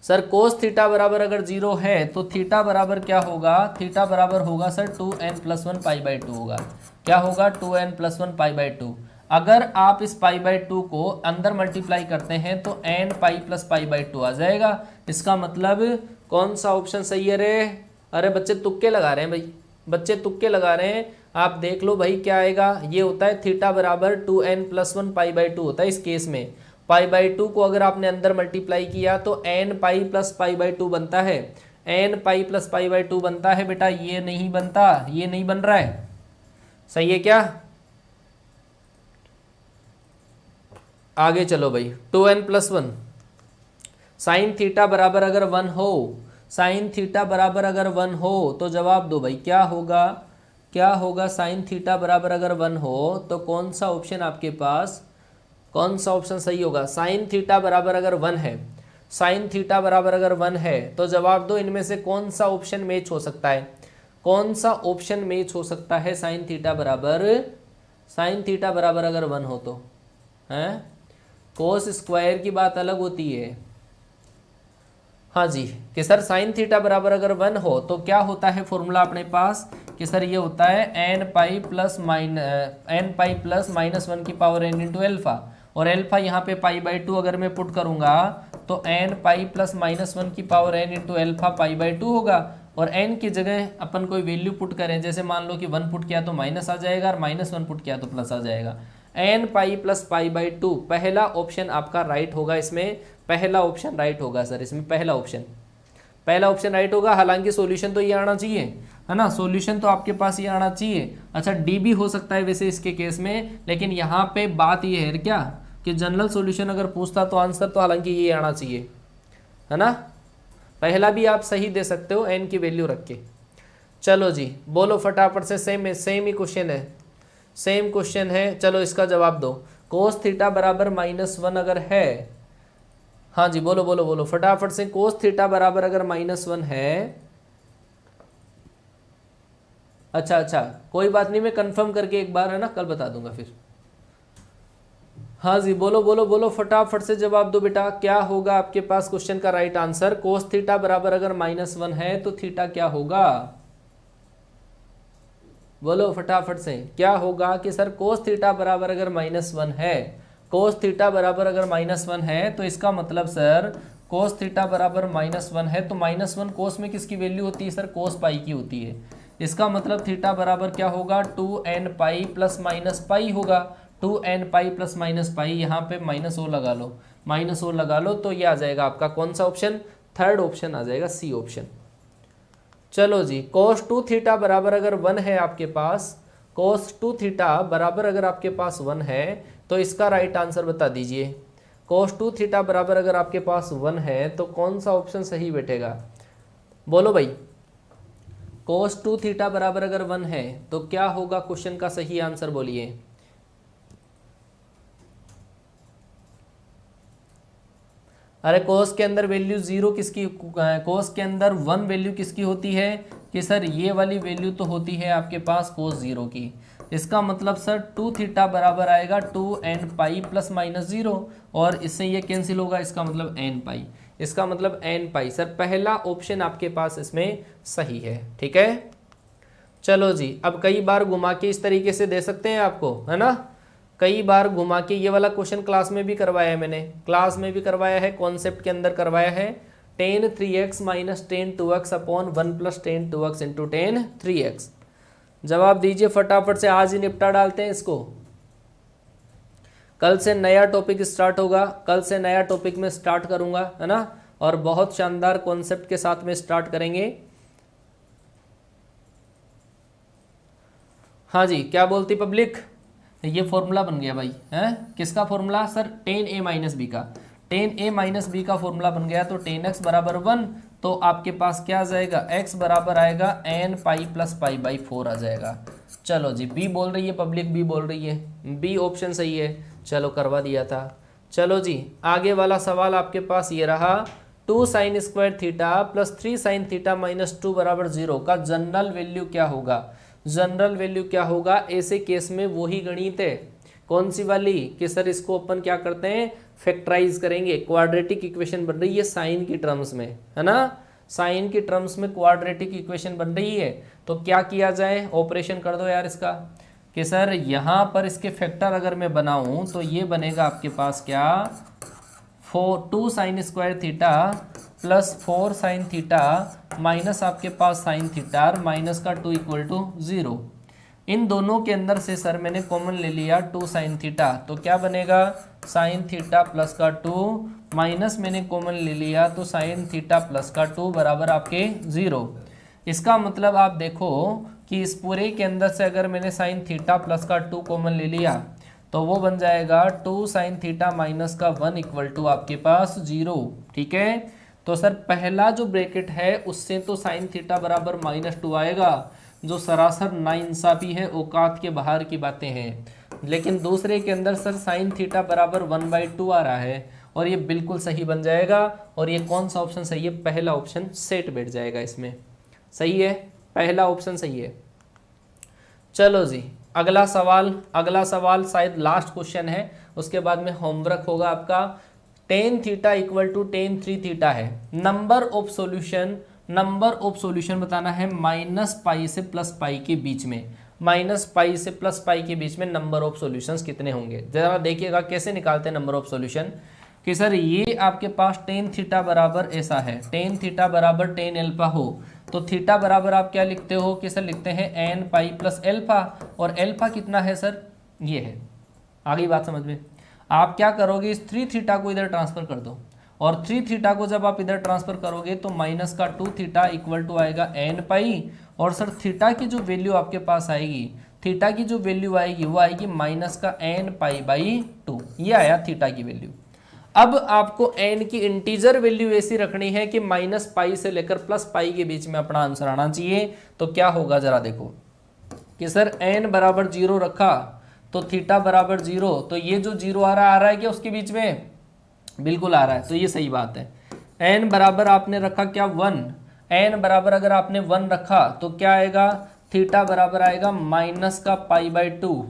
सर कोस थीटा बराबर अगर 0 है तो थीटा बराबर क्या होगा, थीटा बराबर होगा सर 2n+1 π/2 होगा। क्या होगा, 2n+1 π/2। अगर आप इस π/2 को अंदर मल्टीप्लाई करते हैं तो n पाई प्लस π/2 आ जाएगा। इसका मतलब कौन सा ऑप्शन सही है रे, अरे बच्चे तुक्के लगा रहे हैं भाई, बच्चे तुक्के लगा रहे हैं। आप देख लो भाई क्या आएगा, ये होता है थीटा बराबर 2n+1 π/2 होता है इस केस में। π/2 को अगर आपने अंदर मल्टीप्लाई किया तो n पाई प्लस π/2 बनता है, n पाई प्लस π/2 बनता है बेटा, ये नहीं बनता, ये नहीं बन रहा है, सही है क्या? आगे चलो भाई, 2n+1 साइन थीटा बराबर अगर 1 हो, साइन थीटा बराबर अगर 1 हो तो जवाब दो भाई, क्या होगा? क्या होगा? साइन थीटा बराबर अगर 1 हो तो कौन सा ऑप्शन आपके पास, कौन सा ऑप्शन सही होगा? साइन थीटा बराबर अगर 1 है, साइन थीटा बराबर अगर 1 है तो जवाब दो, इनमें से कौन सा ऑप्शन मैच हो सकता है? कौन सा ऑप्शन मैच हो सकता है? साइन थीटा बराबर, साइन थीटा बराबर अगर 1 हो तो हैं, कोस स्क्वायर की बात अलग होती है। हाँ जी, कि सर साइन थीटा बराबर अगर 1 हो तो क्या होता है फॉर्मूला अपने पास, कि सर ये होता है n पाई प्लस -1 की पावर n इंटू एल्फा, और एल्फा यहाँ पे π/2 अगर मैं पुट करूँगा तो n पाई प्लस -1 की पावर n इंटू एल्फा π/2 होगा, और n की जगह अपन कोई वैल्यू पुट करें, जैसे मान लो कि 1 पुट किया तो माइनस आ जाएगा, और -1 पुट किया तो प्लस आ जाएगा। n पाई प्लस π/2 पहला ऑप्शन आपका राइट होगा, इसमें पहला ऑप्शन राइट होगा सर, इसमें पहला ऑप्शन राइट होगा। हालांकि सॉल्यूशन तो ये आना चाहिए, है ना, सॉल्यूशन तो आपके पास ये आना चाहिए। अच्छा, डी भी हो सकता है वैसे इसके केस में, लेकिन यहाँ पे बात ये है क्या कि जनरल सॉल्यूशन अगर पूछता तो आंसर तो हालांकि ये आना चाहिए, है ना। पहला भी आप सही दे सकते हो एन की वैल्यू रख के। चलो जी, बोलो फटाफट से, सेम ही क्वेश्चन है, सेम क्वेश्चन है। चलो इसका जवाब दो, कोस थीटा बराबर -1 अगर है, हाँ जी बोलो बोलो बोलो फटाफट से, कोस थीटा बराबर अगर -1 है, अच्छा कोई बात नहीं, मैं कंफर्म करके एक बार, है ना, कल बता दूंगा फिर। हाँ जी बोलो बोलो बोलो फटाफट से जवाब दो बेटा, क्या होगा आपके पास क्वेश्चन का राइट आंसर? कोस थीटा बराबर अगर -1 है तो थीटा क्या होगा? बोलो फटाफट से, क्या होगा कि सर कोस थीटा बराबर अगर -1 है, कोस थीटा बराबर अगर -1 है तो इसका मतलब सर कोस थीटा बराबर -1 है तो -1 कोस में किसकी वैल्यू होती है सर? कोस पाई की होती है। इसका मतलब थीटा बराबर क्या होगा? 2n pi plus minus pi होगा, 2n pi plus minus pi, यहाँ पे माइनस ओ लगा लो, माइनस ओ लगा लो, तो ये आ जाएगा आपका कौन सा ऑप्शन? थर्ड ऑप्शन आ जाएगा, सी ऑप्शन। चलो जी, cos 2 थीटा बराबर अगर 1 है आपके पास, cos 2 थीटा बराबर अगर आपके पास 1 है तो इसका राइट आंसर बता दीजिए। cos 2 थीटा बराबर अगर आपके पास 1 है तो कौन सा ऑप्शन सही बैठेगा? बोलो भाई, cos 2 थीटा बराबर अगर 1 है तो क्या होगा क्वेश्चन का सही आंसर? बोलिए। अरे कोस के अंदर वैल्यू 0 किसकी, कोस के अंदर 1 वैल्यू किसकी होती है? कि सर ये वाली वैल्यू तो होती है आपके पास कोस 0 की। इसका मतलब सर 2 थीटा बराबर आएगा 2n पाई प्लस माइनस 0, और इससे ये कैंसिल होगा, इसका मतलब n पाई, इसका मतलब n पाई। सर पहला ऑप्शन आपके पास इसमें सही है, ठीक है। चलो जी, अब कई बार घुमा के इस तरीके से दे सकते हैं आपको, है ना, कई बार घुमा के। ये वाला क्वेश्चन क्लास में भी करवाया है मैंने, क्लास में भी करवाया है, कॉन्सेप्ट के अंदर करवाया है। tan 3x minus tan 2x upon 1 plus tan 2x into tan 3x। जवाब दीजिए फटाफट से, आज ही निपटा डालते हैं इसको। कल से नया टॉपिक स्टार्ट होगा, कल से नया टॉपिक में स्टार्ट करूंगा, है ना, और बहुत शानदार कॉन्सेप्ट के साथ में स्टार्ट करेंगे। हाँ जी, क्या बोलती पब्लिक? ये फॉर्मूला बन गया भाई, है किसका formula sir? tan a minus B का, tan a माइनस बी का फॉर्मूला बन गया। तो tan x बराबर 1, तो आपके पास क्या आ जाएगा? x बराबर आएगा n pi plus pi by 4 आ जाएगा। चलो जी, बी बोल रही है पब्लिक, बी बोल रही है, बी ऑप्शन सही है। चलो करवा दिया था। चलो जी, आगे वाला सवाल आपके पास ये रहा, 2 sign square theta plus 3 sine theta minus 2 बराबर 0 का जनरल वैल्यू क्या होगा? जनरल वैल्यू क्या होगा? ऐसे केस में वही गणित है, कौन सी वाली, कि सर इसको अपन क्या करते हैं? फैक्टराइज करेंगे। क्वाड्रेटिक इक्वेशन बन रही है साइन की टर्म्स में, है ना, साइन की टर्म्स में क्वाड्रेटिक इक्वेशन बन रही है। तो क्या किया जाए? ऑपरेशन कर दो यार इसका, कि सर यहाँ पर इसके फैक्टर अगर मैं बनाऊँ तो ये बनेगा आपके पास क्या? 2 sign square theta plus 4 sine theta minus आपके पास साइन थीटा और माइनस का 2 इक्वल टू 0। इन दोनों के अंदर से सर मैंने कॉमन ले लिया 2 साइन थीटा, तो क्या बनेगा? साइन थीटा प्लस का 2 माइनस मैंने कॉमन ले लिया तो साइन थीटा प्लस का 2 बराबर आपके 0। इसका मतलब आप देखो कि इस पूरे के अंदर से अगर मैंने साइन थीटा प्लस का 2 कॉमन ले लिया तो वो बन जाएगा 2 साइन थीटा माइनस का 1 इक्वल टू आपके पास 0। ठीक है, तो सर पहला जो ब्रैकेट है उससे तो साइन थीटा बराबर -2 आएगा, जो सरासर नाइंसाफी है, औकात के बाहर की बातें हैं। लेकिन दूसरे के अंदर सर साइन थीटा बराबर 1/2 आ रहा है और ये बिल्कुल सही बन जाएगा। और ये कौन सा ऑप्शन सही है? पहला ऑप्शन सेट बैठ जाएगा इसमें। सही है, पहला ऑप्शन सही है। चलो जी, अगला सवाल शायद लास्ट क्वेश्चन है, उसके बाद में होमवर्क होगा आपका। Tan theta equal to tan 3 theta है। नंबर ऑफ सॉल्यूशन बताना है -π से +π के बीच में। -π से +π के बीच में नंबर ऑफ सॉल्यूशंस कितने होंगे? जरा देखिएगा कैसे निकालते हैं नंबर ऑफ सॉल्यूशन। कि सर ये आपके पास टेन थीटा बराबर ऐसा है, टेन थीटा बराबर टेन एल्फा हो तो थीटा बराबर आप क्या लिखते हो कि सर लिखते हैं n पाई प्लस एल्फा। और एल्फा कितना है सर? ये है। आगे बात समझ में? आप क्या करोगे, इस 3 थीटा को इधर ट्रांसफर कर दो और 3 थीटा को जब आप इधर ट्रांसफर करोगे तो -2 थीटा इक्वल टू आएगा n पाई। और सर थीटा की जो वैल्यू आपके पास आएगी, थीटा की जो वैल्यू आएगी वो आएगी -n π/2। ये आया थीटा की वैल्यू। अब आपको n की इंटीजर वैल्यू ऐसी रखनी है कि -π से लेकर +π के बीच में अपना आंसर आना चाहिए। तो क्या होगा जरा देखो कि सर n बराबर 0 रखा तो थीटा बराबर 0, तो ये जो 0 आ रहा है क्या उसके बीच में? बिल्कुल आ रहा है, तो ये सही बात है। n बराबर आपने रखा क्या 1, n बराबर अगर आपने 1 रखा तो क्या आएगा? थीटा बराबर आएगा -π/2।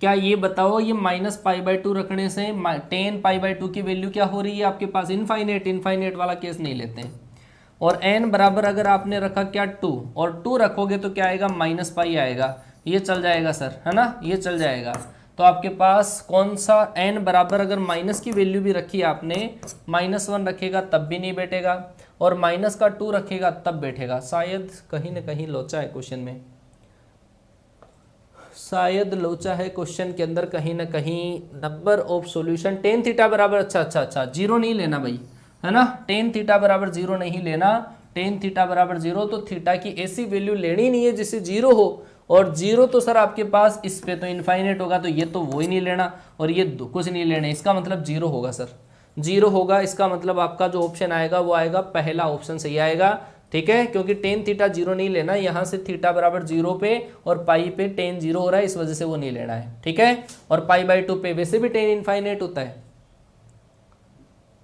क्या ये बताओ, ये -π/2 रखने से 10π/2 की वैल्यू क्या हो रही है आपके पास? इनफाइनेट वाला केस नहीं लेते हैं। और n बराबर अगर आपने रखा क्या 2 और 2 रखोगे तो क्या आएगा? -π आएगा। ये चल जाएगा सर, है ना, ये चल जाएगा। तो आपके पास कौन सा n बराबर अगर माइनस की वैल्यू भी रखी आपने, -1 रखेगा तब भी नहीं बैठेगा और -2 रखेगा तब बैठेगा। शायद कहीं ना कहीं लोचा है क्वेश्चन में, शायद लोचा है क्वेश्चन के अंदर कहीं ना कहीं। Number of solution tan theta बराबर अच्छा 0 नहीं लेना भाई, है ना। टेन थीटा बराबर 0 नहीं लेना। टेन थीटा बराबर 0 तो थीटा की ऐसी वैल्यू लेनी नहीं है जिससे 0 हो, और 0 तो सर आपके पास इस पे तो इनफाइनेट होगा, तो ये तो वो ही नहीं लेना और ये कुछ नहीं लेना। इसका मतलब 0 होगा सर, 0 होगा। इसका मतलब आपका जो ऑप्शन आएगा वो आएगा पहला ऑप्शन सही आएगा। ठीक है, क्योंकि टेन थीटा 0 नहीं लेना, यहाँ से थीटा बराबर 0 पे और पाई पे टेन 0 हो रहा है, इस वजह से वो नहीं लेना है। ठीक है, और π/2 पे वैसे भी टेन इनफाइनेट होता है।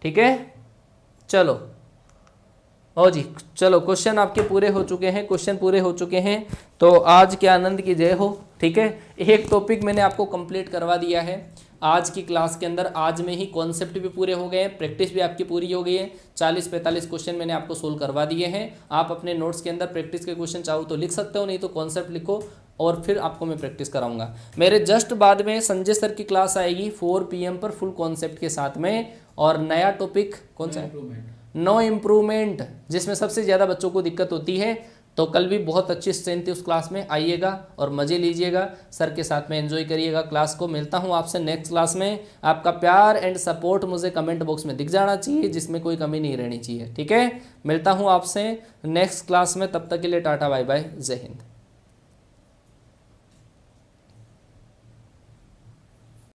ठीक है, चलो ओ जी, चलो क्वेश्चन आपके पूरे हो चुके हैं, क्वेश्चन पूरे हो चुके हैं। तो आज के आनंद की जय हो। ठीक है, एक टॉपिक मैंने आपको कंप्लीट करवा दिया है आज की क्लास के अंदर। आज में ही कॉन्सेप्ट भी पूरे हो गए हैं, प्रैक्टिस भी आपकी पूरी हो गई है। 40-45 क्वेश्चन मैंने आपको सोल्व करवा दिए हैं। आप अपने नोट्स के अंदर प्रैक्टिस के क्वेश्चन चाहो तो लिख सकते हो, नहीं तो कॉन्सेप्ट लिखो और फिर आपको मैं प्रैक्टिस कराऊंगा। मेरे जस्ट बाद में संजय सर की क्लास आएगी 4 PM पर फुल कॉन्सेप्ट के साथ में। और नया टॉपिक कौन सा है? नो इम्प्रूवमेंट, जिसमें सबसे ज़्यादा बच्चों को दिक्कत होती है। तो कल भी बहुत अच्छी स्ट्रेंथ थी उस क्लास में, आइएगा और मज़े लीजिएगा, सर के साथ में एंजॉय करिएगा क्लास को। मिलता हूँ आपसे नेक्स्ट क्लास में। आपका प्यार एंड सपोर्ट मुझे कमेंट बॉक्स में दिख जाना चाहिए, जिसमें कोई कमी नहीं रहनी चाहिए। ठीक है, मिलता हूँ आपसे नेक्स्ट क्लास में, तब तक के लिए टाटा बाय बाय, जय हिंद।